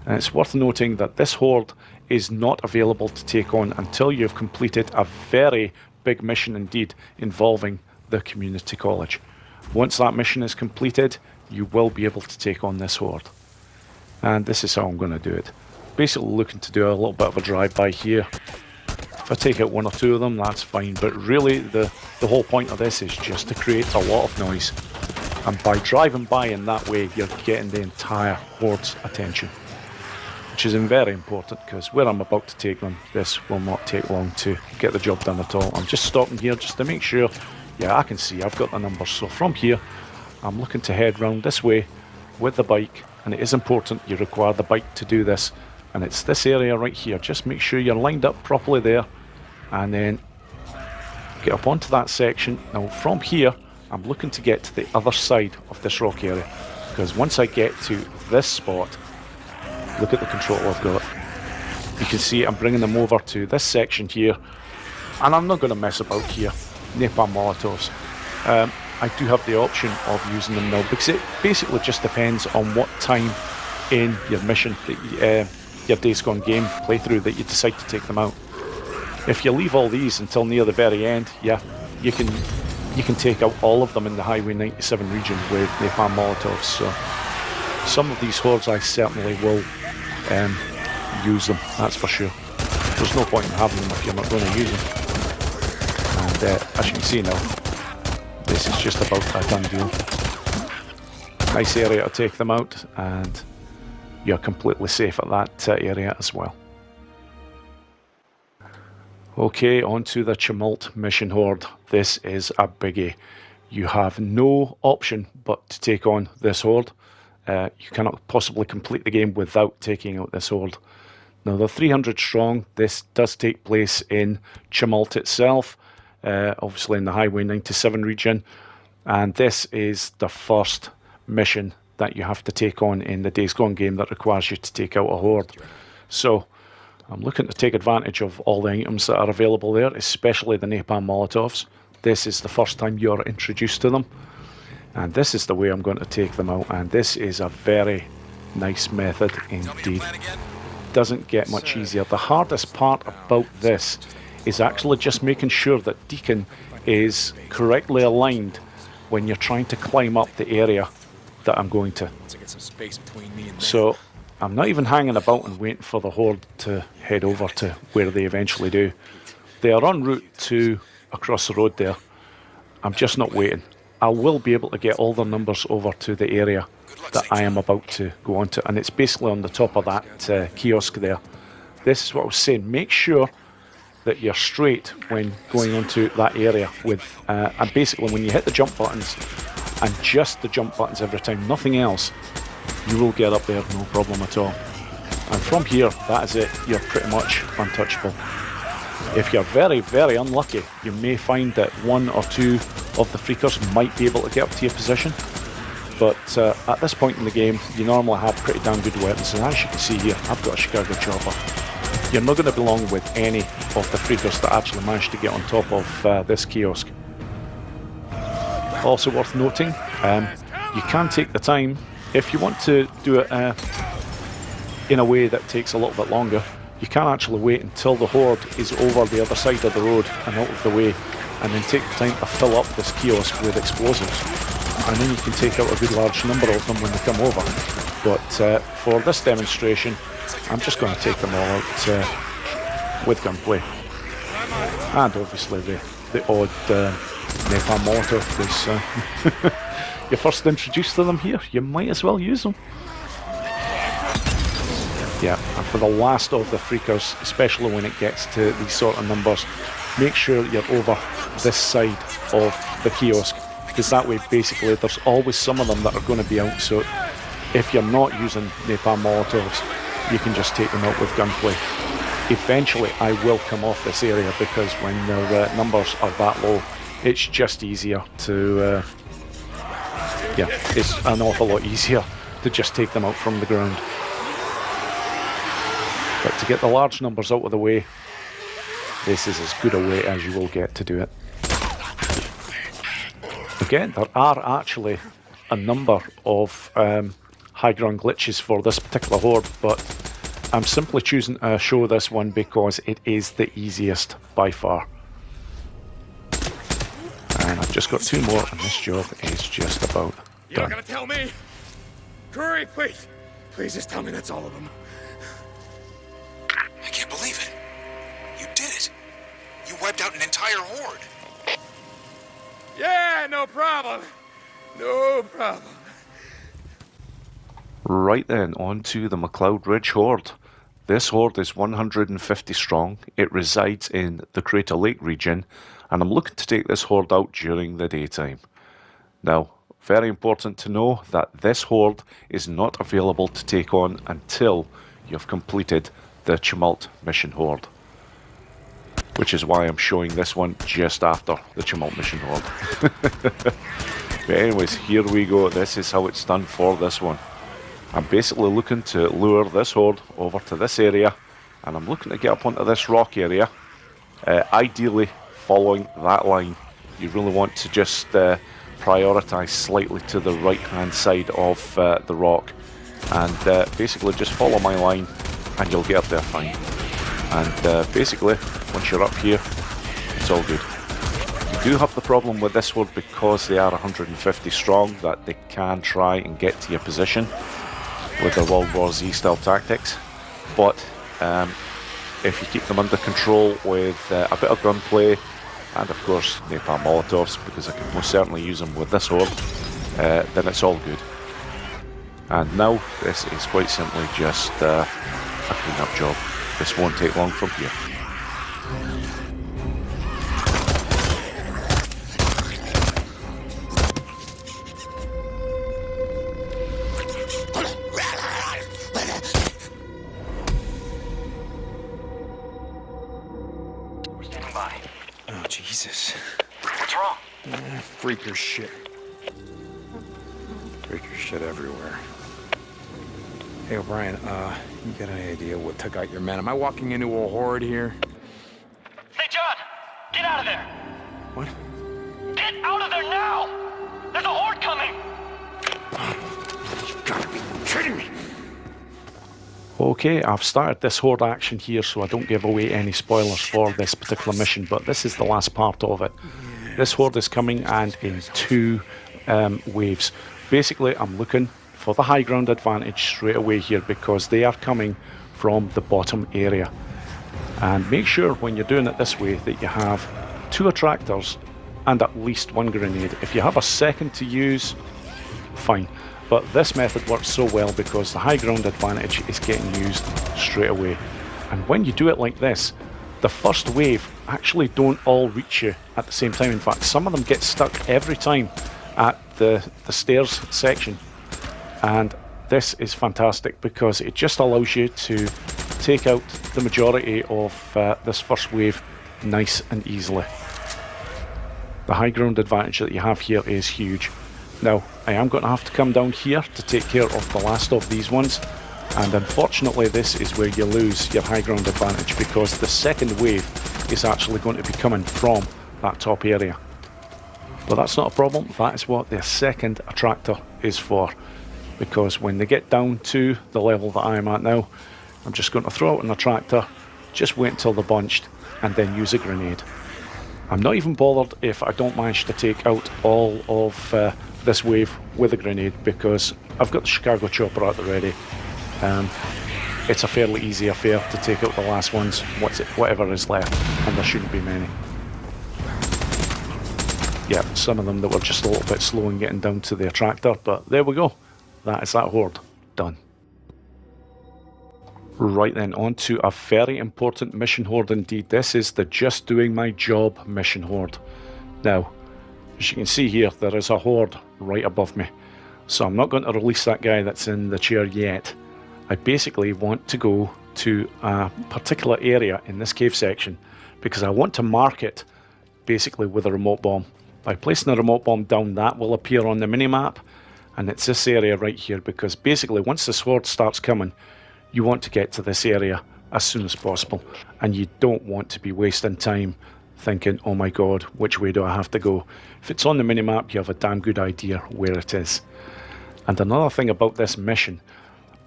And it's worth noting that this Horde is not available to take on until you've completed a very big mission indeed involving the community college. Once that mission is completed, you will be able to take on this Horde. And this is how I'm going to do it. Basically looking to do a little bit of a drive-by here. If I take out one or two of them, that's fine, but really the whole point of this is just to create a lot of noise. And by driving by in that way, you're getting the entire Horde's attention. Which is very important, because where I'm about to take them, this will not take long to get the job done at all. I'm just stopping here just to make sure, yeah, I can see I've got the numbers. So from here, I'm looking to head round this way with the bike, and it is important you require the bike to do this. And it's this area right here. Just make sure you're lined up properly there, and then get up onto that section. Now from here, I'm looking to get to the other side of this rock area, because once I get to this spot, look at the control I've got. You can see I'm bringing them over to this section here, and I'm not going to mess about here. Napalm Molotovs. I do have the option of using them now, because it basically just depends on what time in your mission, your Days Gone game playthrough, that you decide to take them out. If you leave all these until near the very end, yeah, you can take out all of them in the Highway 97 region with Napalm Molotovs. So some of these Hordes I certainly will use them, that's for sure. There's no point in having them if you're not going to use them. And as you can see now, this is just about a done deal. Nice area to take them out, and you're completely safe at that area as well. Okay, on to the Tumult Mission Horde. This is a biggie. You have no option but to take on this Horde. You cannot possibly complete the game without taking out this Horde. Now, they're 300 strong. This does take place in Tumult itself, obviously in the Highway 97 region. And this is the first mission that you have to take on in the Days Gone game that requires you to take out a Horde. So I'm looking to take advantage of all the items that are available there, especially the Napalm Molotovs. This is the first time you're introduced to them, and this is the way I'm going to take them out, and this is a very nice method indeed. Doesn't get much easier. The hardest part about this is actually just making sure that Deacon is correctly aligned when you're trying to climb up the area that I'm going to. So I'm not even hanging about and waiting for the Horde to head over to where they eventually do. They are en route to across the road there. I'm just not waiting. I will be able to get all their numbers over to the area that I am about to go on to, and it's basically on the top of that kiosk there. This is what I was saying. Make sure that you're straight when going onto that area with, and basically when you hit the jump buttons, and just the jump buttons every time, nothing else, you will get up there no problem at all. And from here, that is it. You're pretty much untouchable. If you're very, very unlucky, you may find that one or two of the freakers might be able to get up to your position. But at this point in the game, you normally have pretty damn good weapons. And as you can see here, I've got a Chicago chopper. You're not going to belong with any of the freakers that actually managed to get on top of this kiosk. Also worth noting, you can take the time, if you want to do it in a way that takes a little bit longer, you can actually wait until the Horde is over the other side of the road and out of the way, and then take the time to fill up this kiosk with explosives. And then you can take out a good large number of them when they come over. But for this demonstration, I'm just going to take them all out with gunplay. And obviously the odd Napalm Molotov, because you're first introduced to them here, you might as well use them. Yeah, and for the last of the freakers, especially when it gets to these sort of numbers, make sure you're over this side of the kiosk because that way basically there's always some of them that are going to be out, so if you're not using napalm molotovs, you can just take them out with gunplay. Eventually I will come off this area because when their numbers are that low, it's just easier to, yeah, it's an awful lot easier to just take them out from the ground. But to get the large numbers out of the way, this is as good a way as you will get to do it. Again, there are actually a number of high ground glitches for this particular horde, but I'm simply choosing to show this one because it is the easiest by far. And I've just got 2 more, and this job is just about done. You're not gonna tell me? Curry, please. Please just tell me that's all of them. I can't believe it. You did it. You wiped out an entire horde. Yeah, no problem. No problem. Right then, on to the McLeod Ridge Horde. This horde is 150 strong. It resides in the Crater Lake region, and I'm looking to take this horde out during the daytime. Now, very important to know that this horde is not available to take on until you've completed the Tumult Mission Horde, which is why I'm showing this one just after the Tumult Mission Horde. But anyways, here we go. This is how it's done for this one. I'm basically looking to lure this horde over to this area, and I'm looking to get up onto this rock area, ideally following that line. You really want to just prioritise slightly to the right hand side of the rock, and basically just follow my line and you'll get up there fine. And basically once you're up here, it's all good. You do have the problem with this horde because they are 150 strong that they can try and get to your position with their World War Z style tactics, but if you keep them under control with a bit of gunplay and of course napalm molotovs, because I can most certainly use them with this horde, then it's all good. And now this is quite simply just a clean up job. This won't take long from here. Oh, Jesus. What's wrong? Freaker shit. Freaker shit everywhere. Hey, O'Brien, you got any idea what took out your men? Am I walking into a horde here? Hey, John! Get out of there! What? Get out of there now! There's a horde coming! You gotta be kidding me! Okay, I've started this horde action here so I don't give away any spoilers for this particular mission, but this is the last part of it. This horde is coming and in 2 waves. Basically, I'm looking for the high ground advantage straight away here because they are coming from the bottom area. And make sure when you're doing it this way that you have 2 attractors and at least 1 grenade. If you have a second to use, fine. But this method works so well because the high ground advantage is getting used straight away. And when you do it like this, the first wave actually don't all reach you at the same time. In fact, some of them get stuck every time at the stairs section. And this is fantastic because it just allows you to take out the majority of this first wave nice and easily. The high ground advantage that you have here is huge. Now, I am going to have to come down here to take care of the last of these ones, and unfortunately this is where you lose your high ground advantage because the second wave is actually going to be coming from that top area. But that's not a problem. That is what the second attractor is for, because when they get down to the level that I am at now, I'm just going to throw out an attractor, just wait until they're bunched, and then use a grenade. I'm not even bothered if I don't manage to take out all of this wave with a grenade because I've got the Chicago chopper out already. It's a fairly easy affair to take out the last ones, whatever is left, and there shouldn't be many. Yeah, some of them that were just a little bit slow in getting down to the attractor, but there we go. That is that horde done. Right then, on to a very important mission horde indeed. This is the Just Doing My Job mission horde. Now, As you can see here, there is a horde right above me. So I'm not going to release that guy that's in the chair yet. I basically want to go to a particular area in this cave section because I want to mark it basically with a remote bomb. By placing a remote bomb down, that will appear on the minimap, and it's this area right here because basically once this horde starts coming, you want to get to this area as soon as possible, and you don't want to be wasting time thinking, oh my god, which way do I have to go? If it's on the minimap, you have a damn good idea where it is. And another thing about this mission,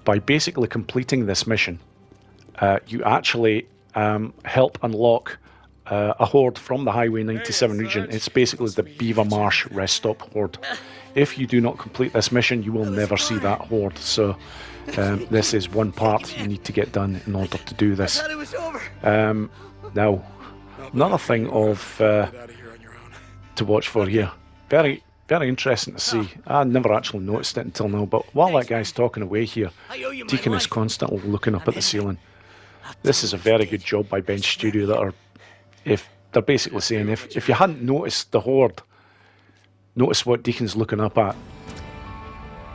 by basically completing this mission, you actually help unlock a horde from the Highway 97 region. It's basically the Beaver Marsh Rest Stop horde. If you do not complete this mission, you will never see that horde. So this is one part you need to get done in order to do this. Now, another thing to watch for here. Very interesting to see. I never actually noticed it until now, but while that guy's talking away here, Deacon is constantly looking up at the ceiling. This is a very good job by Bench Studio that they're basically saying if you hadn't noticed the horde, notice what Deacon's looking up at.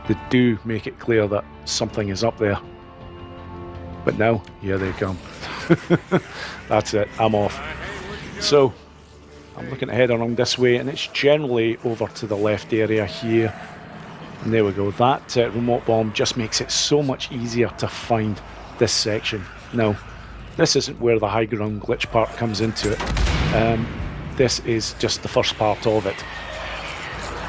They do make it clear that something is up there. But now, here they come. That's it, I'm off. So, I'm looking to head around this way, and it's generally over to the left area here. And there we go. That remote bomb just makes it so much easier to find this section. Now, this isn't where the high ground glitch part comes into it. This is just the first part of it.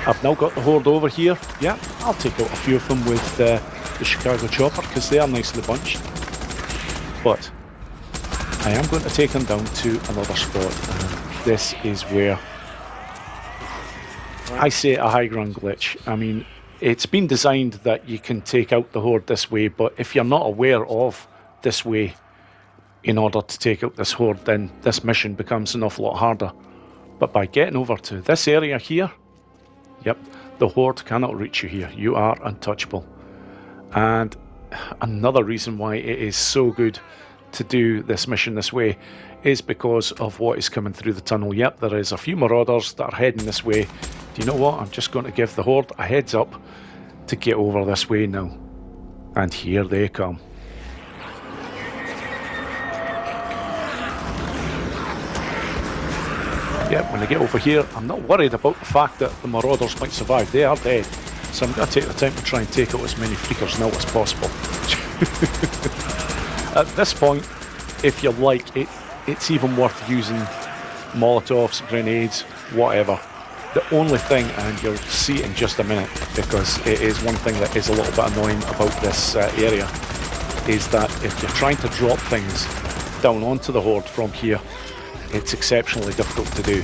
I've now got the horde over here. Yeah, I'll take out a few of them with the Chicago chopper because they are nicely bunched. But I am going to take them down to another spot. This is where I say a high ground glitch. I mean, it's been designed that you can take out the horde this way, but if you're not aware of this way in order to take out this horde, then this mission becomes an awful lot harder. But by getting over to this area here, yep, the horde cannot reach you here. You are untouchable. And another reason why it is so good to do this mission this way is because of what is coming through the tunnel. Yep, there is a few marauders that are heading this way. Do you know what? I'm just going to give the horde a heads up to get over this way now. And here they come. Yep, when I get over here, I'm not worried about the fact that the marauders might survive. They are dead. So I'm going to take the time to try and take out as many freakers now as possible. At this point, if you like, it's even worth using Molotovs, grenades, whatever. The only thing, and you'll see in just a minute, because it is one thing that is a little bit annoying about this area, is that if you're trying to drop things down onto the horde from here, it's exceptionally difficult to do.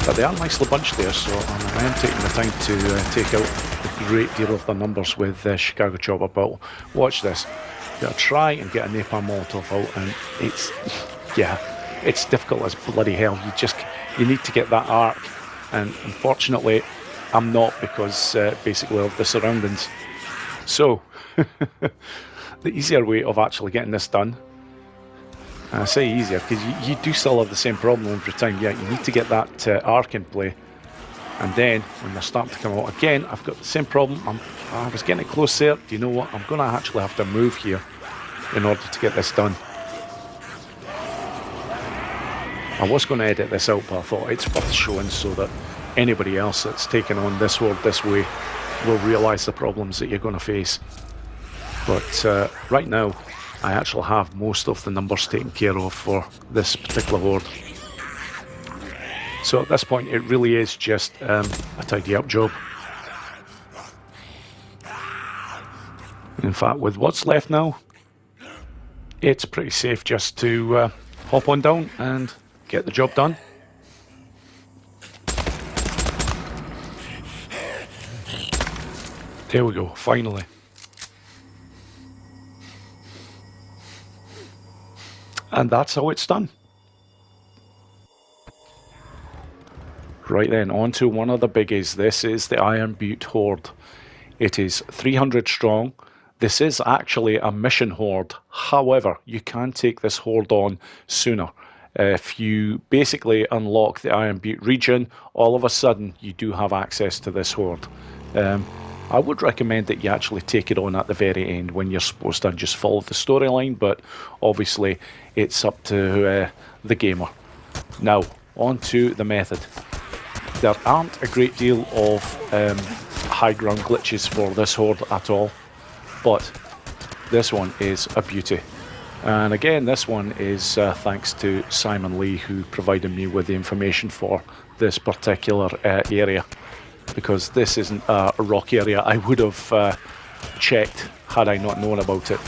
But they are nicely bunched there, so I am taking the time to take out a great deal of the numbers with Chicago Chopper. But watch this. You'll try and get a napalm Molotov out, and it's, yeah, it's difficult as bloody hell. You need to get that arc, and unfortunately, I'm not, because basically of the surroundings. So, the easier way of actually getting this done, and I say easier because you do still have the same problem every time. Yeah, you need to get that arc in play, and then when they're starting to come out again, I've got the same problem. I was getting it close there. Do you know what? I'm going to actually have to move here in order to get this done. I was going to edit this out, but I thought it's worth showing so that anybody else that's taken on this horde this way will realise the problems that you're going to face. But right now, I actually have most of the numbers taken care of for this particular horde. So at this point, it really is just a tidy up job. In fact, with what's left now, it's pretty safe just to hop on down and get the job done. There we go, finally. And that's how it's done. Right then, on to one of the biggies. This is the Iron Butte Horde. It is 300 strong. This is actually a mission horde. However, you can take this horde on sooner. If you basically unlock the Iron Butte region, all of a sudden you do have access to this horde. I would recommend that you actually take it on at the very end when you're supposed to just follow the storyline, but obviously it's up to the gamer. Now, on to the method. There aren't a great deal of high ground glitches for this horde at all, but this one is a beauty. And again, this one is thanks to Simon Lee, who provided me with the information for this particular area, because this isn't a rock area I would have checked had I not known about it.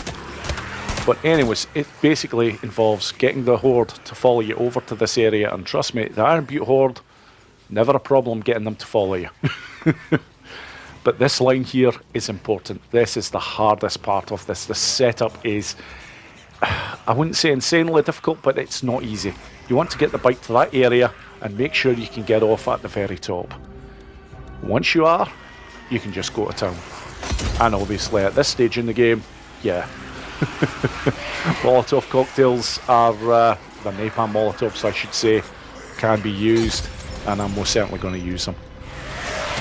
But anyways, it basically involves getting the horde to follow you over to this area, and trust me, the Iron Butte horde, never a problem getting them to follow you. But this line here is important. This is the hardest part of this. The setup is, I wouldn't say insanely difficult, but it's not easy. You want to get the bike to that area and make sure you can get off at the very top. Once you are, you can just go to town. And obviously at this stage in the game, yeah. Molotov cocktails are, the napalm molotovs I should say, can be used, and I'm most certainly going to use them.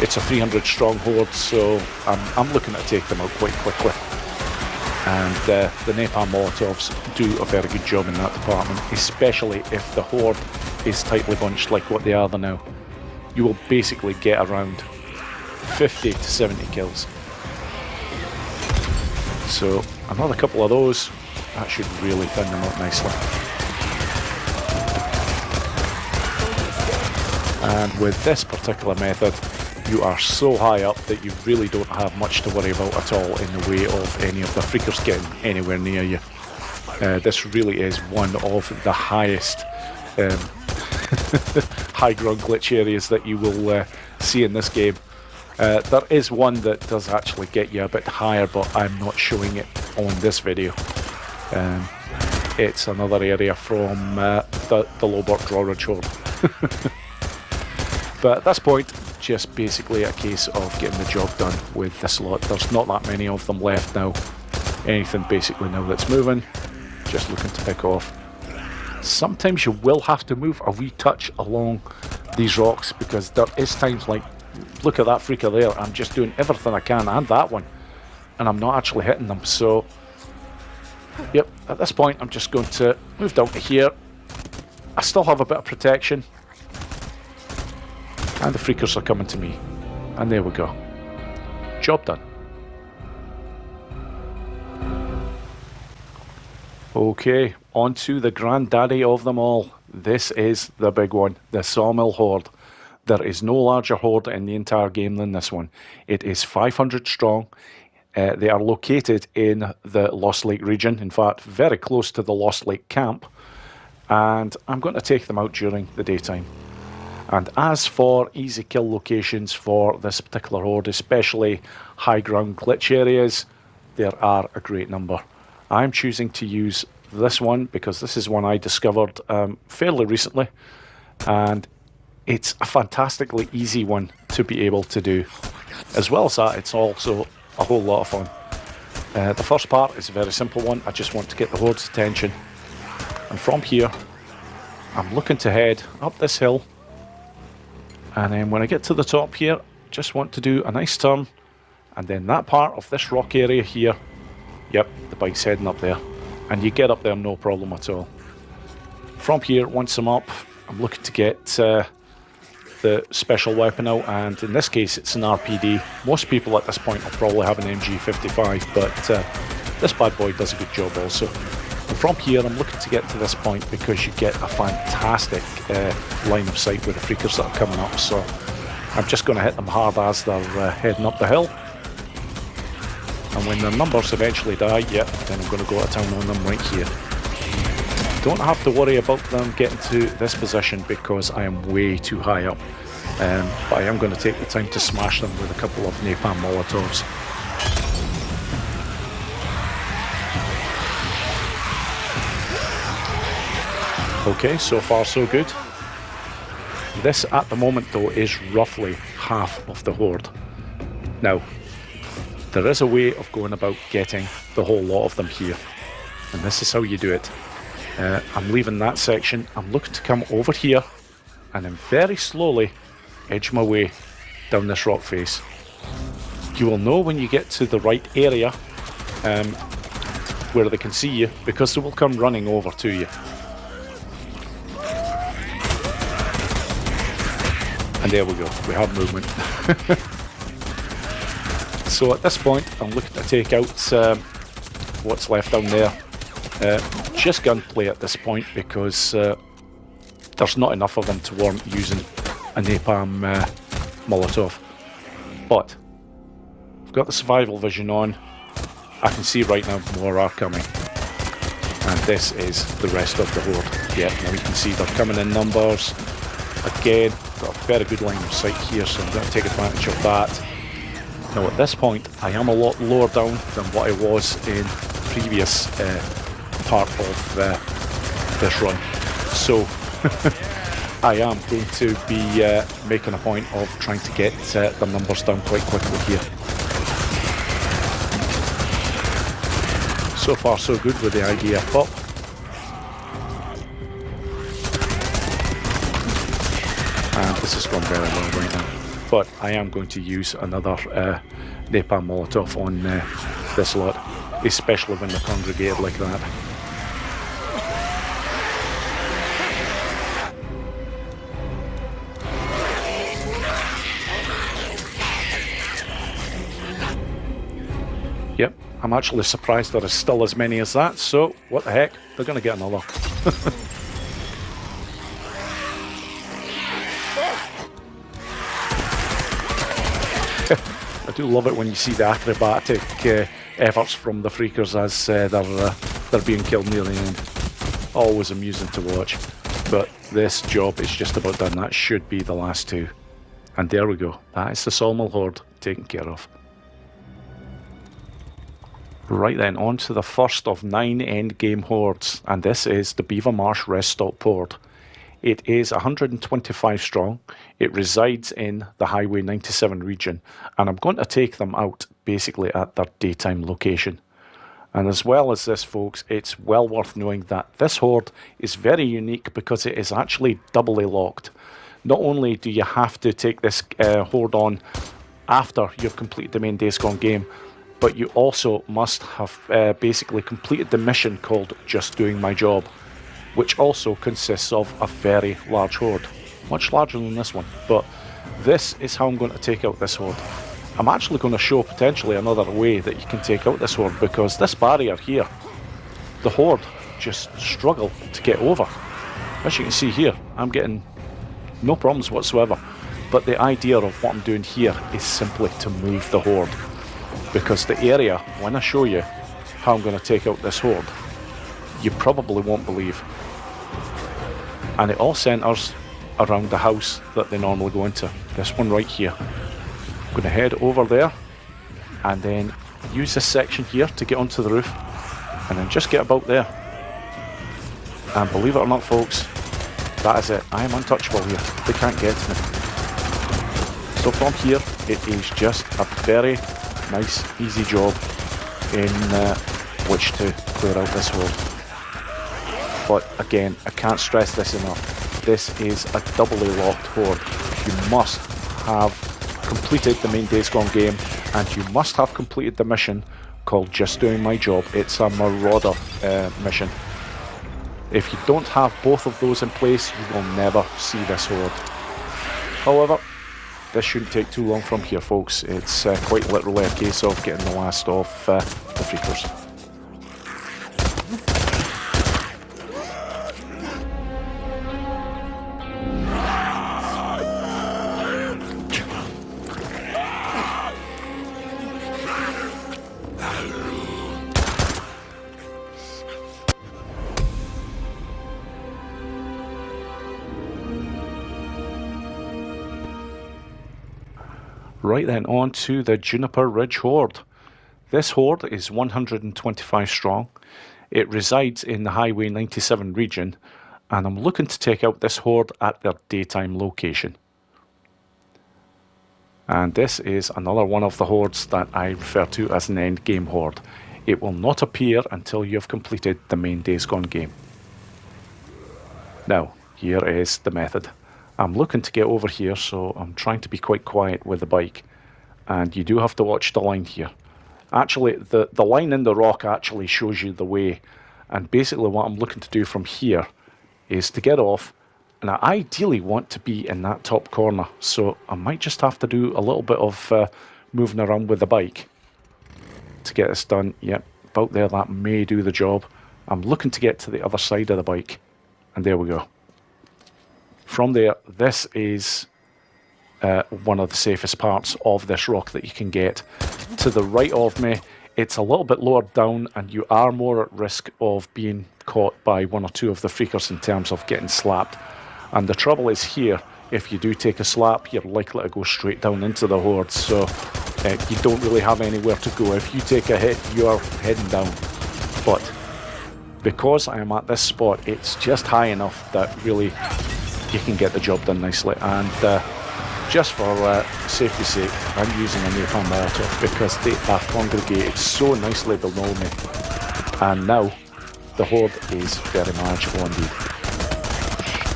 It's a 300 strong horde, so I'm looking to take them out quite quickly. And the napalm molotovs do a very good job in that department, especially if the horde is tightly bunched like what they are now. You will basically get around 50 to 70 kills. So another couple of those, that should really thin them out nicely. And with this particular method, you are so high up that you really don't have much to worry about at all in the way of any of the freakers getting anywhere near you. This really is one of the highest high ground glitch areas that you will see in this game. There is one that does actually get you a bit higher, but I'm not showing it on this video. It's another area from the Lobart Drawridge Horde. But at this point, just basically a case of getting the job done with this lot. There's not that many of them left now. Anything basically now that's moving, just looking to pick off. Sometimes you will have to move a wee touch along these rocks, because there is times like, look at that freaker there, I'm just doing everything I can, and that one, and I'm not actually hitting them. So yep, at this point I'm just going to move down to here. I still have a bit of protection, and the freakers are coming to me, and there we go, job done. Okay, on to the granddaddy of them all. This is the big one, the Sawmill Horde. There is no larger horde in the entire game than this one. It is 500 strong. They are located in the Lost Lake region, in fact very close to the Lost Lake camp, and I'm going to take them out during the daytime. And as for easy kill locations for this particular horde, especially high ground glitch areas, there are a great number. I'm choosing to use this one because this is one I discovered fairly recently, and it's a fantastically easy one to be able to do. As well as that, it's also a whole lot of fun. The first part is a very simple one. I just want to get the horde's attention, and from here I'm looking to head up this hill, and then when I get to the top here, just want to do a nice turn, and then that part of this rock area here, yep, the bike's heading up there, and you get up there no problem at all. From here, once I'm up, I'm looking to get the special weapon out, and in this case it's an RPD. Most people at this point will probably have an MG55, but this bad boy does a good job also. And from here I'm looking to get to this point because you get a fantastic line of sight with the freakers that are coming up, so I'm just going to hit them hard as they're heading up the hill. And when their numbers eventually die, yep, then I'm going to go to town on them right here. Don't have to worry about them getting to this position because I am way too high up, but I am going to take the time to smash them with a couple of napalm molotovs. Okay, so far so good. This at the moment though is roughly half of the horde. Now, there is a way of going about getting the whole lot of them here, and this is how you do it. I'm leaving that section. I'm looking to come over here and then very slowly edge my way down this rock face. You will know when you get to the right area where they can see you, because they will come running over to you. And there we go, we have movement. So at this point, I'm looking to take out what's left down there. Just gunplay at this point, because there's not enough of them to warrant using a napalm Molotov. But I've got the survival vision on. I can see right now more are coming. And this is the rest of the Horde. Yeah, now you can see they're coming in numbers. Again, got a very good line of sight here, so I'm going to take advantage of that. Now at this point, I am a lot lower down than what I was in the previous part of this run. So I am going to be making a point of trying to get the numbers down quite quickly here. So far so good with the idea pop. And this has gone very well right now. But I am going to use another napalm Molotov on this lot, especially when they're congregated like that. Yep, I'm actually surprised there is still as many as that, so what the heck, they're going to get another. I do love it when you see the acrobatic efforts from the freakers as they're being killed near the end. Always amusing to watch. But this job is just about done. That should be the last two. And there we go. That is the Sawmill Horde taken care of. Right then, on to the first of 9 endgame hordes, and this is the Beaver Marsh Rest Stop Horde. It is 125 strong, it resides in the Highway 97 region, and I'm going to take them out basically at their daytime location. And as well as this, folks, it's well worth knowing that this horde is very unique because it is actually doubly locked. Not only do you have to take this horde on after you've completed the main Days Gone game, but you also must have basically completed the mission called Just Doing My Job, which also consists of a very large horde. Much larger than this one, but this is how I'm going to take out this horde. I'm actually going to show potentially another way that you can take out this horde, because this barrier here, the horde just struggle to get over. As you can see here, I'm getting no problems whatsoever, but the idea of what I'm doing here is simply to move the horde. Because the area, when I show you how I'm going to take out this horde, you probably won't believe. And it all centres around the house that they normally go into. This one right here. I'm going to head over there and then use this section here to get onto the roof, and then just get about there. And believe it or not, folks, that is it. I am untouchable here. They can't get to me. So from here, it is just a very nice, easy job in which to clear out this horde. But again, I can't stress this enough. This is a doubly locked horde. You must have completed the main Days Gone game, and you must have completed the mission called Just Doing My Job. It's a Marauder mission. If you don't have both of those in place, you will never see this horde. However, this shouldn't take too long from here, folks. It's quite literally a case of getting the last of the freakers. Right then, on to the Juniper Ridge Horde. This horde is 125 strong. It resides in the Highway 97 region, and I'm looking to take out this horde at their daytime location. And this is another one of the hordes that I refer to as an endgame horde. It will not appear until you have completed the main Days Gone game. Now, here is the method. I'm looking to get over here, so I'm trying to be quite quiet with the bike. And you do have to watch the line here. Actually, the line in the rock actually shows you the way. And basically what I'm looking to do from here is to get off. And I ideally want to be in that top corner. So I might just have to do a little bit of moving around with the bike to get this done. Yep, about there, that may do the job. I'm looking to get to the other side of the bike. And there we go. From there, this is one of the safest parts of this rock that you can get. To the right of me, it's a little bit lower down, and you are more at risk of being caught by one or two of the freakers in terms of getting slapped. And the trouble is here, if you do take a slap, you're likely to go straight down into the Hordes, so you don't really have anywhere to go. If you take a hit, you're heading down. But because I am at this spot, it's just high enough that really you can get the job done nicely. And just for safety's sake, I'm using a napalm Molotov because they are congregated so nicely below me. And now the Horde is very manageable indeed.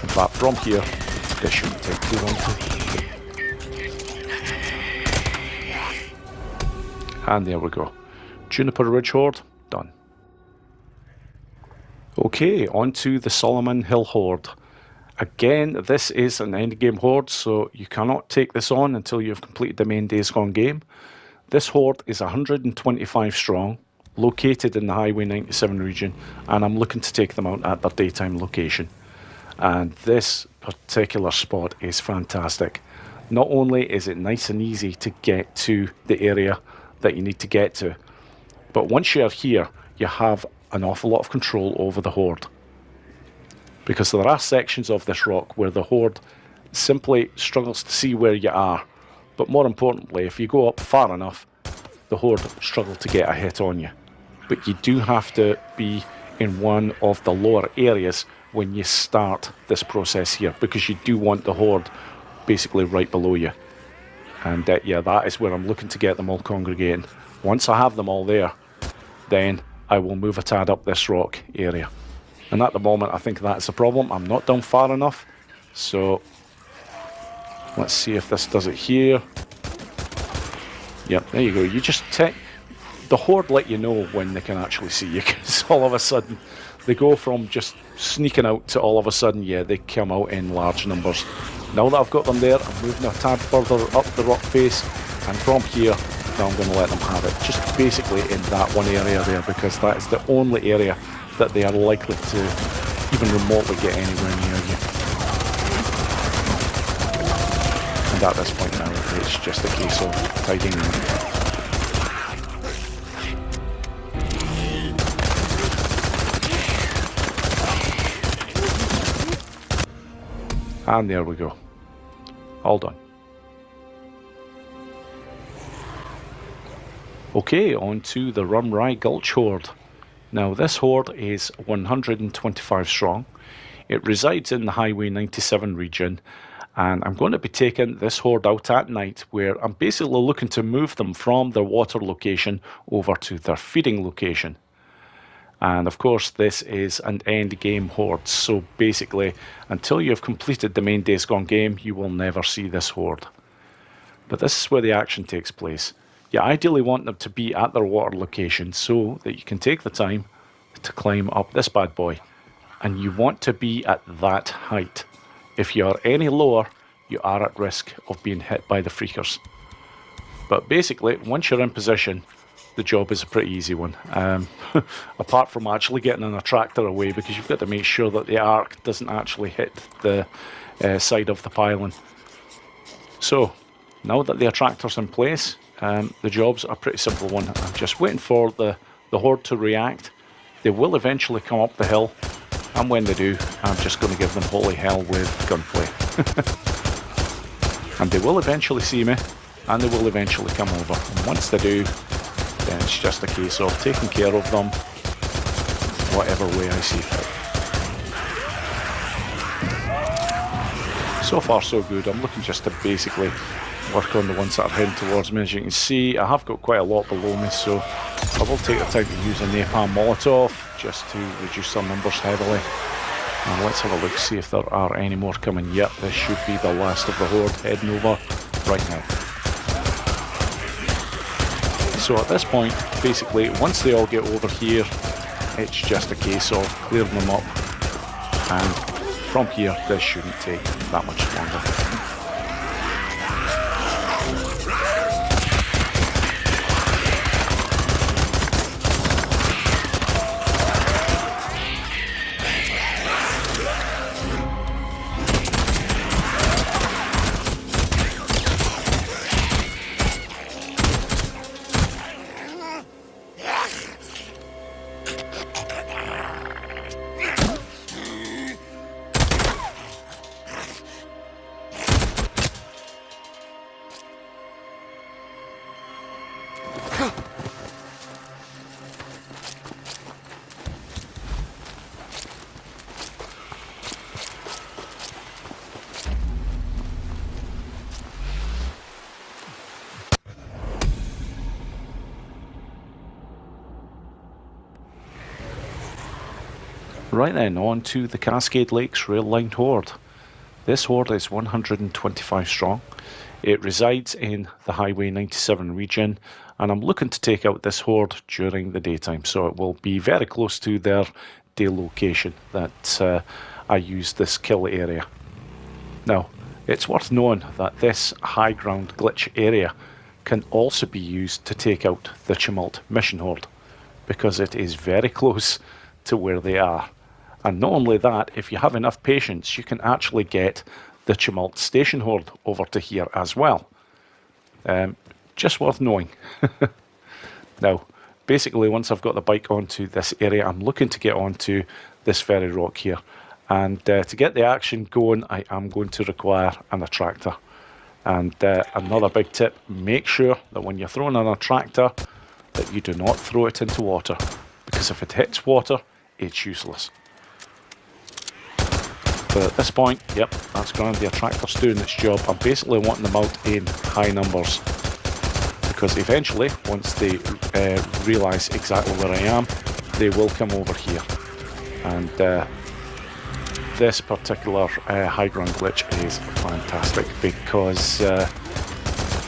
In fact, from here, this shouldn't take too long to. And there we go. Juniper Ridge Horde, done. Okay, on to the Solomon Hill Horde. Again, this is an endgame Horde, so you cannot take this on until you've completed the main Days Gone game. This Horde is 125 strong, located in the Highway 97 region, and I'm looking to take them out at their daytime location. And this particular spot is fantastic. Not only is it nice and easy to get to the area that you need to get to, but once you're here, you have an awful lot of control over the Horde. Because there are sections of this rock where the Horde simply struggles to see where you are. But more importantly, if you go up far enough, the Horde struggle to get a hit on you. But you do have to be in one of the lower areas when you start this process here, because you do want the Horde basically right below you. And yeah, that is where I'm looking to get them all congregating. Once I have them all there, then I will move a tad up this rock area. And at the moment, I think that's the problem. I'm not down far enough. So let's see if this does it here. Yep, there you go. You just take... The Horde let you know when they can actually see you, because all of a sudden they go from just sneaking out to all of a sudden, yeah, they come out in large numbers. Now that I've got them there, I'm moving a tad further up the rock face, and from here, now I'm going to let them have it. Just basically in that one area there, because that is the only area that they are likely to even remotely get anywhere near you. And at this point now, it's just a case of tidying them. And there we go. All done. Okay, on to the Rumrai Gulch Horde. Now this Horde is 125 strong. It resides in the Highway 97 region, and I'm going to be taking this Horde out at night, where I'm basically looking to move them from their water location over to their feeding location. And of course, this is an end game Horde, so basically, until you've completed the main Days Gone game, you will never see this Horde. But this is where the action takes place. You ideally want them to be at their water location so that you can take the time to climb up this bad boy. And you want to be at that height. If you are any lower, you are at risk of being hit by the freakers. But basically, once you're in position, the job is a pretty easy one. Apart from actually getting an attractor away, because you've got to make sure that the arc doesn't actually hit the side of the pylon. So, now that the attractor's in place, the job's a pretty simple one. I'm just waiting for the Horde to react. They will eventually come up the hill, and when they do, I'm just going to give them holy hell with gunplay. And they will eventually see me, and they will eventually come over. And once they do, then it's just a case of taking care of them whatever way I see fit. So far so good. I'm looking just to basically work on the ones that are heading towards me. As you can see, I have got quite a lot below me, so I will take the time to use a napalm Molotov just to reduce their numbers heavily. And let's have a look, see if there are any more coming. Yep, this should be the last of the Horde heading over right now. So at this point, basically, once they all get over here, it's just a case of clearing them up. And from here, this shouldn't take that much longer. Right then, on to the Cascade Lakes rail line Horde. This Horde is 125 strong. It resides in the Highway 97 region, and I'm looking to take out this Horde during the daytime, so it will be very close to their day location that I use this kill area. Now, it's worth knowing that this high ground glitch area can also be used to take out the Tumult mission Horde, because it is very close to where they are. And not only that, if you have enough patience, you can actually get the Tumult Station Horde over to here as well. Just worth knowing. Now, basically, once I've got the bike onto this area, I'm looking to get onto this very rock here. And to get the action going, I am going to require an attractor. And another big tip, make sure that when you're throwing an attractor, that you do not throw it into water. Because if it hits water, it's useless. But at this point, yep, that's grand. The attractor's doing its job. I'm basically wanting them out in high numbers, because eventually, once they realise exactly where I am, they will come over here. And this particular high ground glitch is fantastic, because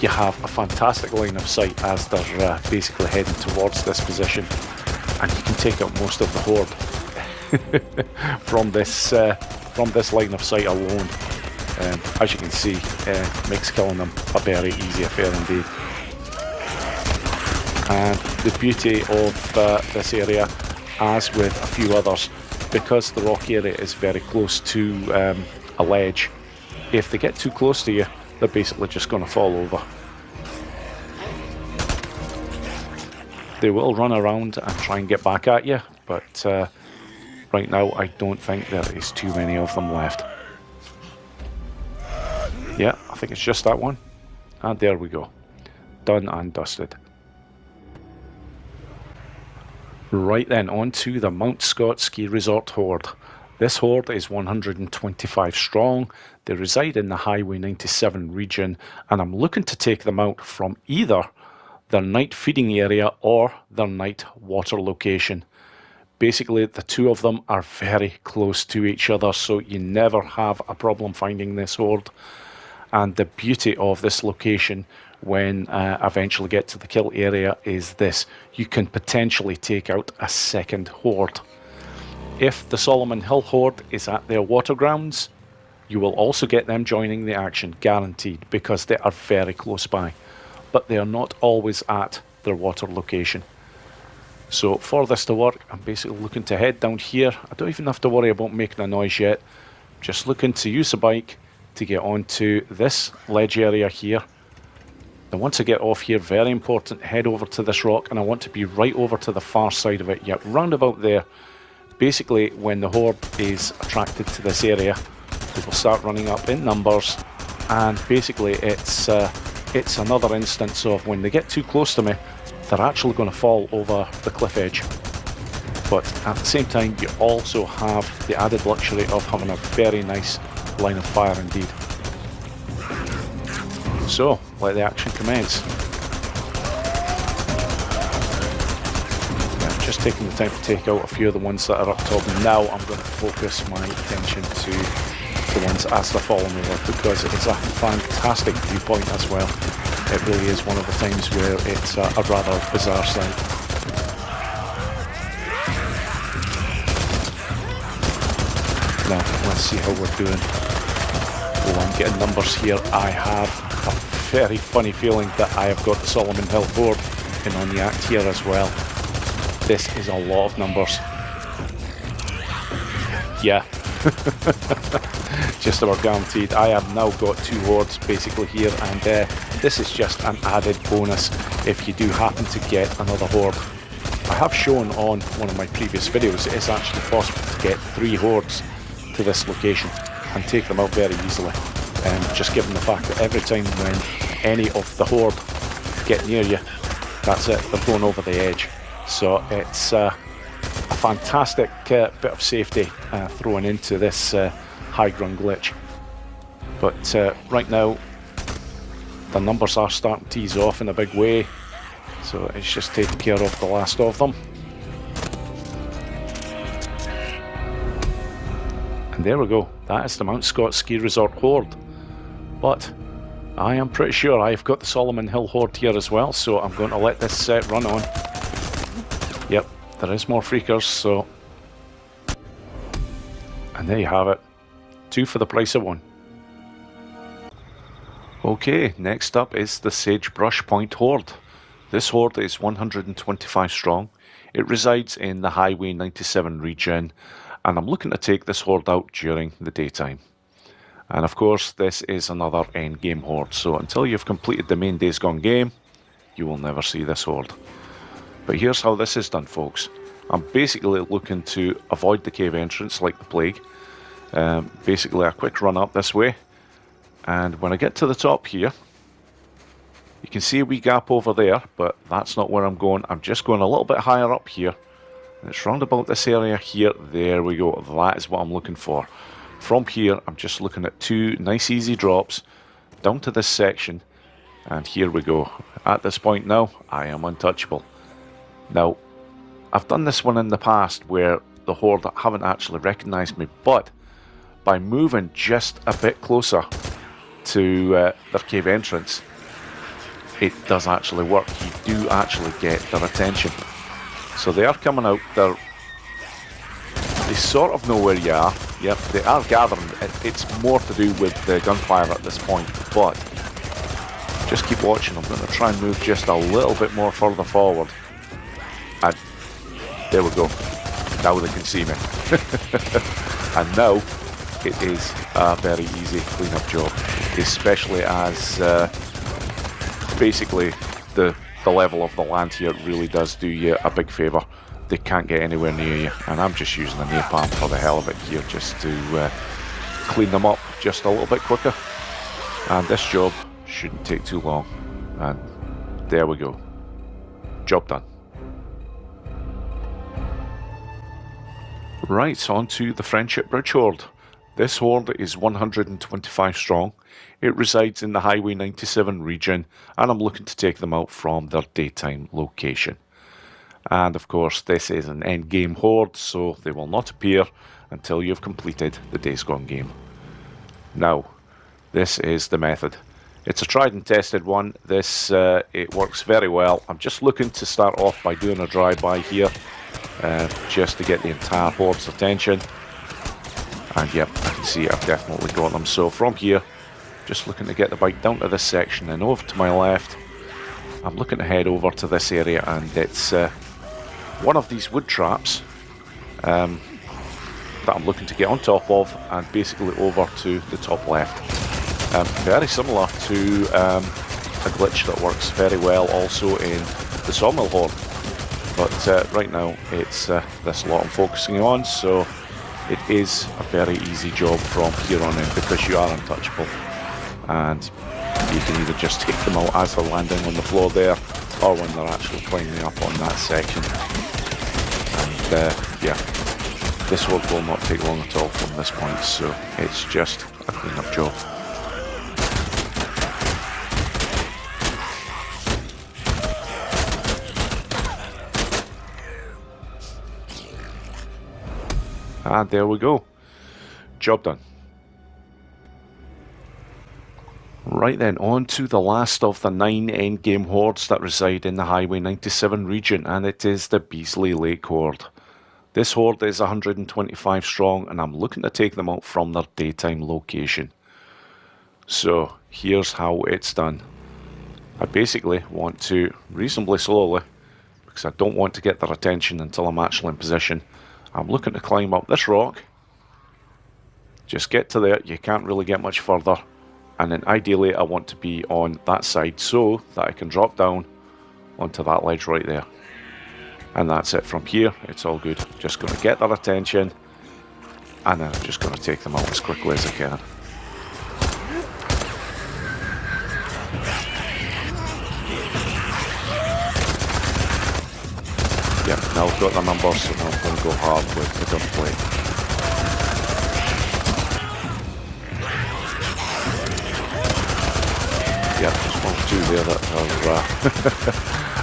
you have a fantastic line of sight as they're basically heading towards this position, and you can take out most of the Horde from this line of sight alone. As you can see, makes killing them a very easy affair indeed. And the beauty of this area, as with a few others, because the rock area is very close to a ledge, if they get too close to you, they're basically just going to fall over. They will run around and try and get back at you, but right now I don't think there is too many of them left. Yeah, I think it's just that one. And there we go. Done and dusted. Right then, on to the Mount Scott Ski Resort Horde. This Horde is 125 strong. They reside in the Highway 97 region, and I'm looking to take them out from either their night feeding area or their night water location. Basically, the two of them are very close to each other, so you never have a problem finding this Horde. And the beauty of this location, when I eventually get to the kill area, is this. You can potentially take out a second Horde. If the Solomon Hill Horde is at their water grounds, you will also get them joining the action, guaranteed, because they are very close by. But they are not always at their water location. So for this to work, I'm basically looking to head down here. I don't even have to worry about making a noise yet. Just looking to use the bike to get onto this ledge area here. And once I get off here, very important, head over to this rock, and I want to be right over to the far side of it. Yep, round about there. Basically, when the Horde is attracted to this area, they will start running up in numbers, and basically it's another instance of when they get too close to me, they're actually going to fall over the cliff edge. But at the same time, you also have the added luxury of having a very nice line of fire indeed. So, let the action commence. just taking the time to take out a few of the ones that are up top. Now I'm going to focus my attention to the ones as they're falling over, because it's a fantastic viewpoint as well. It really is one of the times where it's a rather bizarre sight. Now, let's see how we're doing. Oh, I'm getting numbers here. I have a very funny feeling that I have got the Solomon Hill Horde in on the act here as well. This is a lot of numbers. Yeah. Just about guaranteed. I have now got 2 hordes basically here, and this is just an added bonus if you do happen to get another horde. I have shown on one of my previous videos it is actually possible to get 3 hordes to this location and take them out very easily. Just given the fact that every time when any of the horde get near you, that's it, they're going over the edge. So it's a fantastic bit of safety thrown into this high ground glitch. But right now the numbers are starting to ease off in a big way, so it's just taking care of the last of them. And there we go, that is the Mount Scott Ski Resort Horde. But I am pretty sure I've got the Solomon Hill Horde here as well, so I'm going to let this run on. Yep, there is more freakers, so... And there you have it. 2 for the price of 1. Okay, next up is the Sagebrush Point Horde. This horde is 125 strong. It resides in the Highway 97 region, and I'm looking to take this horde out during the daytime. And of course, this is another endgame horde, so until you've completed the main Days Gone game, you will never see this horde. But here's how this is done, folks. I'm basically looking to avoid the cave entrance like the plague. Basically a quick run up this way, and when I get to the top here, you can see a wee gap over there, but that's not where I'm going. I'm just going a little bit higher up here, and it's round about this area here. There we go, that is what I'm looking for. From here, I'm just looking at 2 nice easy drops down to this section, and here we go. At this point now, I am untouchable. Now, I've done this one in the past where the horde haven't actually recognised me, but by moving just a bit closer to their cave entrance, it does actually work. You do actually get their attention. So they are coming out, they sort of know where you are. Yep, they are gathering. It's more to do with the gunfire at this point, but just keep watching. I'm going to try and move just a little bit more further forward. And there we go. Now they can see me. And now it is a very easy clean-up job, especially as basically the level of the land here really does do you a big favour. They can't get anywhere near you, and I'm just using the napalm for the hell of it here, just to clean them up just a little bit quicker. And this job shouldn't take too long. And there we go. Job done. Right, on to the Friendship Bridge Horde. This horde is 125 strong. It resides in the Highway 97 region, and I'm looking to take them out from their daytime location. And of course, this is an endgame horde, so they will not appear until you've completed the Days Gone game. Now, this is the method. It's a tried and tested one. This it works very well. I'm just looking to start off by doing a drive-by here, just to get the entire horde's attention. And yep, I can see I've definitely got them. So from here, just looking to get the bike down to this section and over to my left. I'm looking to head over to this area, and it's one of these wood traps that I'm looking to get on top of, and basically over to the top left. Very similar to a glitch that works very well also in the Sawmill Horde. But right now it's this lot I'm focusing on, so it is a very easy job from here on in because you are untouchable. And you can either just take them out as they're landing on the floor there, or when they're actually climbing up on that section. And yeah, this horde will not take long at all from this point, so it's just a clean-up job. And there we go. Job done. Right then, on to the last of the 9 endgame hordes that reside in the Highway 97 region, and it is the Beasley Lake Horde. This horde is 125 strong, and I'm looking to take them out from their daytime location. So, here's how it's done. I basically want to, reasonably slowly, because I don't want to get their attention until I'm actually in position, I'm looking to climb up this rock. Just get to there, you can't really get much further. And then ideally I want to be on that side so that I can drop down onto that ledge right there. And that's it from here, it's all good. Just going to get their attention and then I'm just going to take them out as quickly as I can. Yep, now I've got the numbers, so now I'm going to go hard with the gunplay. Yeah, there's 1 or 2 there that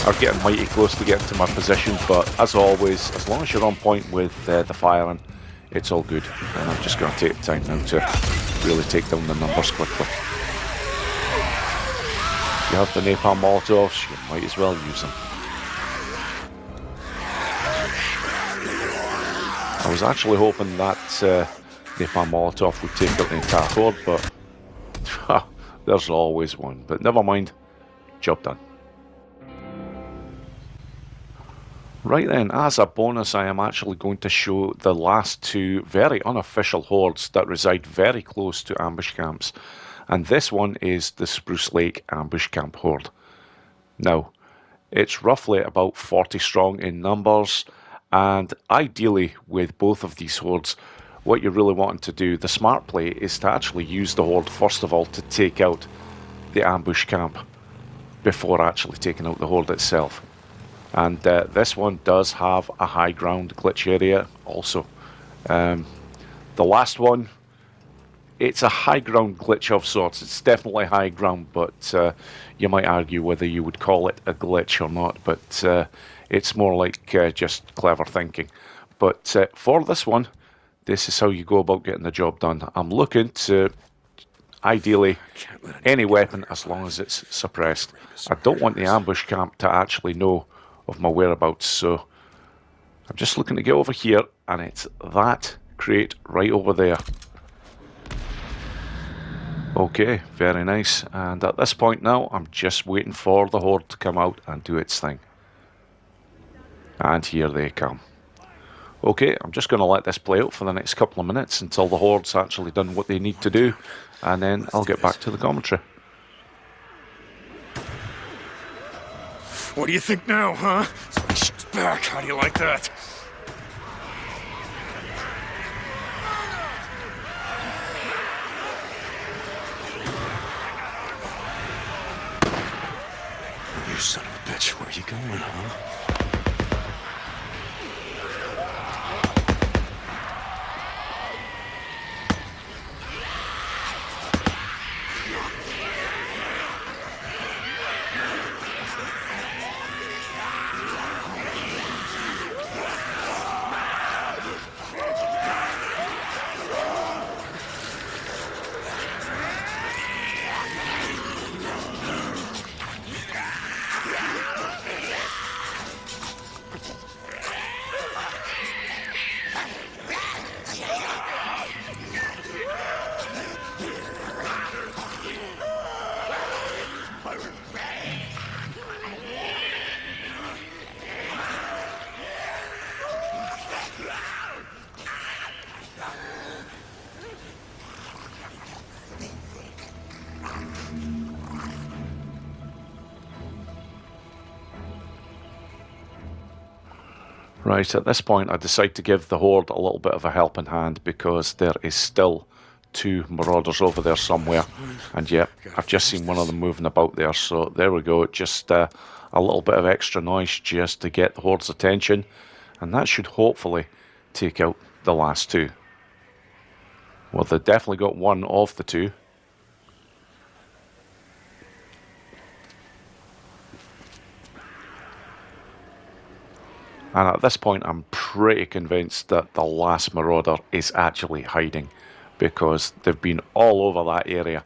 are getting mighty close to getting to my position, but as always, as long as you're on point with the firing, it's all good. And I'm just going to take the time now to really take down the numbers quickly. If you have the napalm molotovs, you might as well use them. I was actually hoping that napalm molotov would take out the entire horde, but there's always one, but never mind, job done. Right then, as a bonus, I am actually going to show the last 2 very unofficial hordes that reside very close to ambush camps. And this one is the Spruce Lake Ambush Camp Horde. Now, it's roughly about 40 strong in numbers, and ideally with both of these hordes, what you're really wanting to do, the smart play, is to actually use the horde first of all to take out the ambush camp before actually taking out the horde itself. And this one does have a high ground glitch area also. The last one, it's a high ground glitch of sorts. It's definitely high ground, but you might argue whether you would call it a glitch or not, but it's more like just clever thinking. But for this one, this is how you go about getting the job done. I'm looking to, ideally, any weapon as long as it's suppressed. I don't want the ambush camp to actually know of my whereabouts, so I'm just looking to get over here, and it's that crate right over there. Okay, very nice. And at this point now, I'm just waiting for the horde to come out and do its thing. And here they come. Okay, I'm just going to let this play out for the next couple of minutes until the horde's actually done what they need to do, and then I'll get back to the commentary. What do you think now, huh? Somebody's back. How do you like that? You son of a bitch, where are you going, huh? Right, at this point I decide to give the horde a little bit of a helping hand because there is still 2 marauders over there somewhere, and yeah, I've just seen one of them moving about there, so there we go, just a little bit of extra noise just to get the horde's attention, and that should hopefully take out the last 2. Well, they definitely got one of the 2. And at this point, I'm pretty convinced that the last Marauder is actually hiding, because they've been all over that area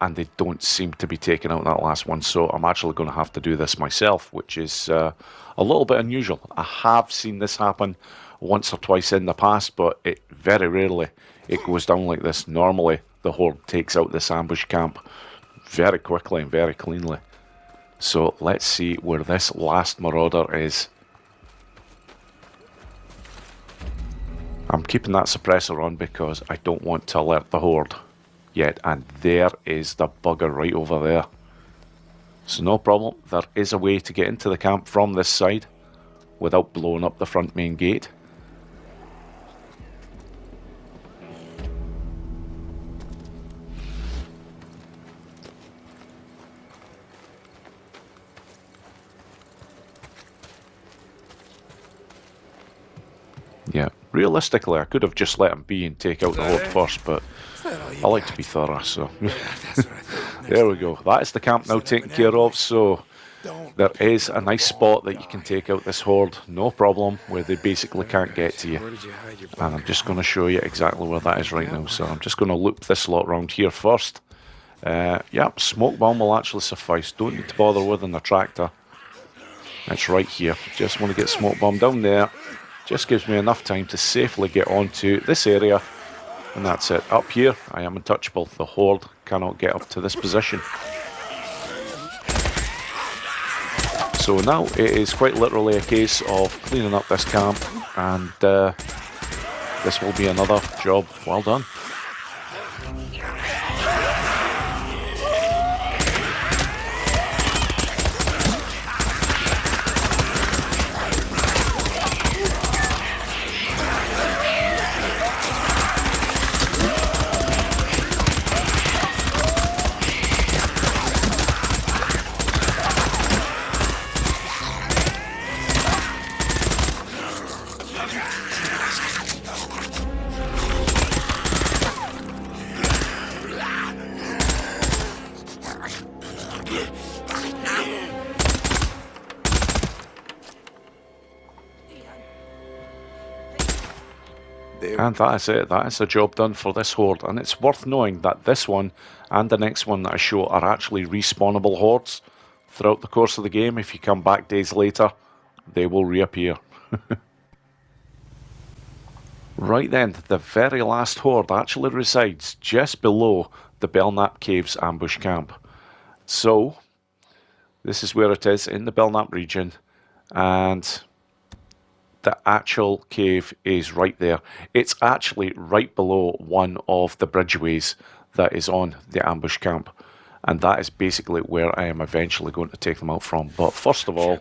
and they don't seem to be taking out that last one. So I'm actually going to have to do this myself, which is a little bit unusual. I have seen this happen once or twice in the past, but it very rarely it goes down like this. Normally, the Horde takes out this ambush camp very quickly and very cleanly. So let's see where this last Marauder is. I'm keeping that suppressor on because I don't want to alert the Horde yet. And there is the bugger right over there. So no problem. There is a way to get into the camp from this side without blowing up the front main gate. Yeah, realistically, I could have just let him be and take out the Horde first, but I like to be thorough, so... There we go. That is the camp now taken care of, so there is a nice spot that you can take out this Horde, no problem, where they basically can't get to you. And I'm just going to show you exactly where that is right now, so I'm just going to loop this lot around here first. Yep, smoke bomb will actually suffice, don't need to bother with an attractor. It's right here, just want to get smoke bomb down there. Just gives me enough time to safely get onto this area, and that's it. Up here, I am untouchable. The Horde cannot get up to this position. So now it is quite literally a case of cleaning up this camp, and this will be another job well done. And that is it. That is the job done for this Horde. And it's worth knowing that this one and the next one that I show are actually respawnable Hordes. Throughout the course of the game, if you come back days later, they will reappear. Right then, the very last Horde actually resides just below the Belknap Caves ambush camp. So, this is where it is in the Belknap region, and the actual cave is right there. It's actually right below one of the bridgeways that is on the ambush camp, and that is basically where I am eventually going to take them out from. But first of all,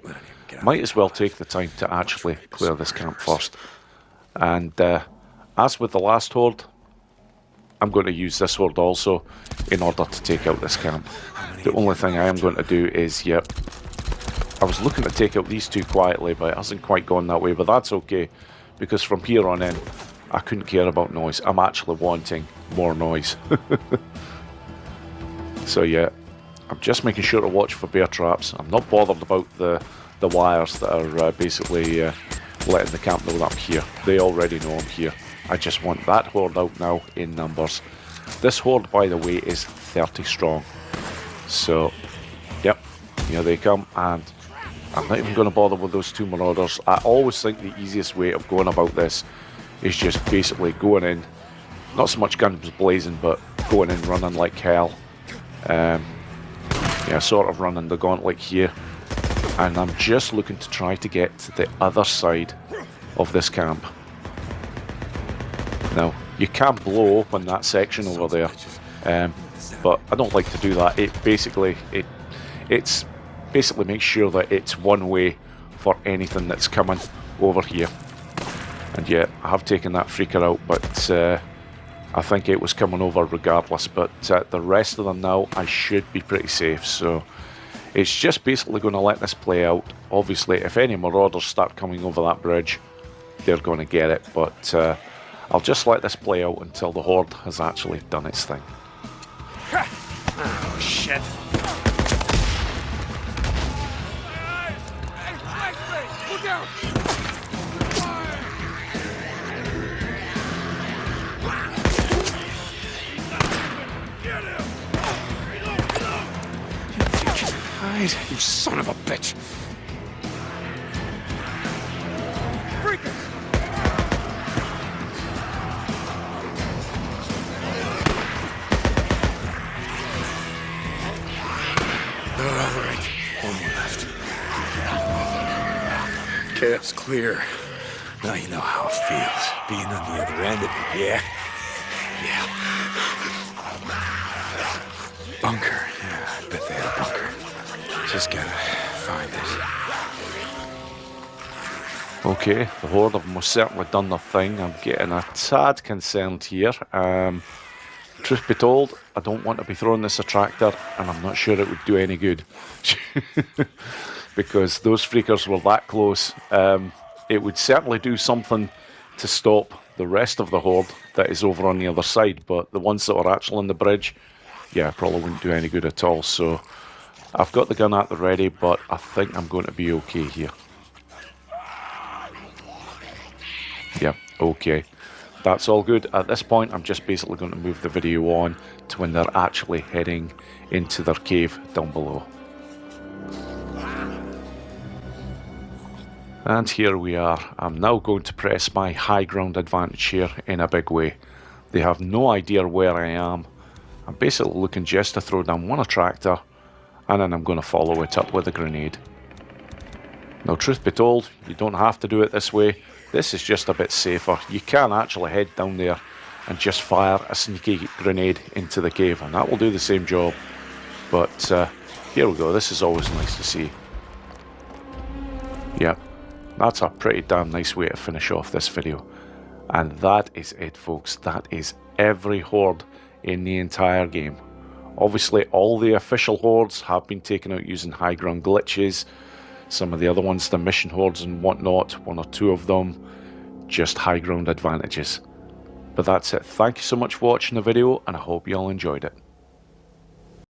might as well take the time to actually clear this camp first. And as with the last Horde, I'm going to use this Horde also in order to take out this camp. The only thing I am going to do is, yep, I was looking to take out these two quietly, but it hasn't quite gone that way, but that's okay, because from here on in, I couldn't care about noise. I'm actually wanting more noise. So yeah, I'm just making sure to watch for bear traps. I'm not bothered about the wires that are basically letting the camp know that I'm here. They already know I'm here. I just want that Horde out now in numbers. This Horde, by the way, is 30 strong. So, yep, here they come, and I'm not even going to bother with those two Marauders. I always think the easiest way of going about this is just basically going in, not so much guns blazing, but going in running like hell. Yeah, sort of running the gauntlet here. And I'm just looking to try to get to the other side of this camp. Now, you can blow open that section over there, but I don't like to do that. It basically makes sure that it's one way for anything that's coming over here. And yeah, I have taken that freaker out, but I think it was coming over regardless. But the rest of them now, I should be pretty safe. So it's just basically going to let this play out. Obviously, if any Marauders start coming over that bridge, they're going to get it. But I'll just let this play out until the Horde has actually done its thing. Oh, shit. Look out! inside, you son of a bitch! Freakers! All right, one more left. Cab's clear. Now you know how it feels, being on the other end of it, yeah? Yeah. Bunker. Yeah, I bet they had a bunker. Just gotta find it. Okay, the Horde have most certainly done their thing. I'm getting a tad concerned here. Truth be told, I don't want to be throwing this attractor, and I'm not sure it would do any good. Because those freakers were that close. It would certainly do something to stop the rest of the Horde that is over on the other side, but the ones that are actually on the bridge, yeah, probably wouldn't do any good at all. So I've got the gun at the ready, but I think I'm going to be okay here. Yeah, okay. That's all good. At this point, I'm just basically going to move the video on to when they're actually heading into their cave down below. And here we are. I'm now going to press my high ground advantage here in a big way. They have no idea where I am. I'm basically looking just to throw down one attractor, and then I'm going to follow it up with a grenade. Now, truth be told, you don't have to do it this way. This is just a bit safer. You can actually head down there and just fire a sneaky grenade into the cave, and that will do the same job. But here we go. This is always nice to see. Yep. That's a pretty damn nice way to finish off this video. And that is it, folks. That is every Horde in the entire game. Obviously, all the official Hordes have been taken out using high ground glitches. Some of the other ones, the mission Hordes and whatnot, one or two of them, just high ground advantages. But that's it. Thank you so much for watching the video, and I hope you all enjoyed it.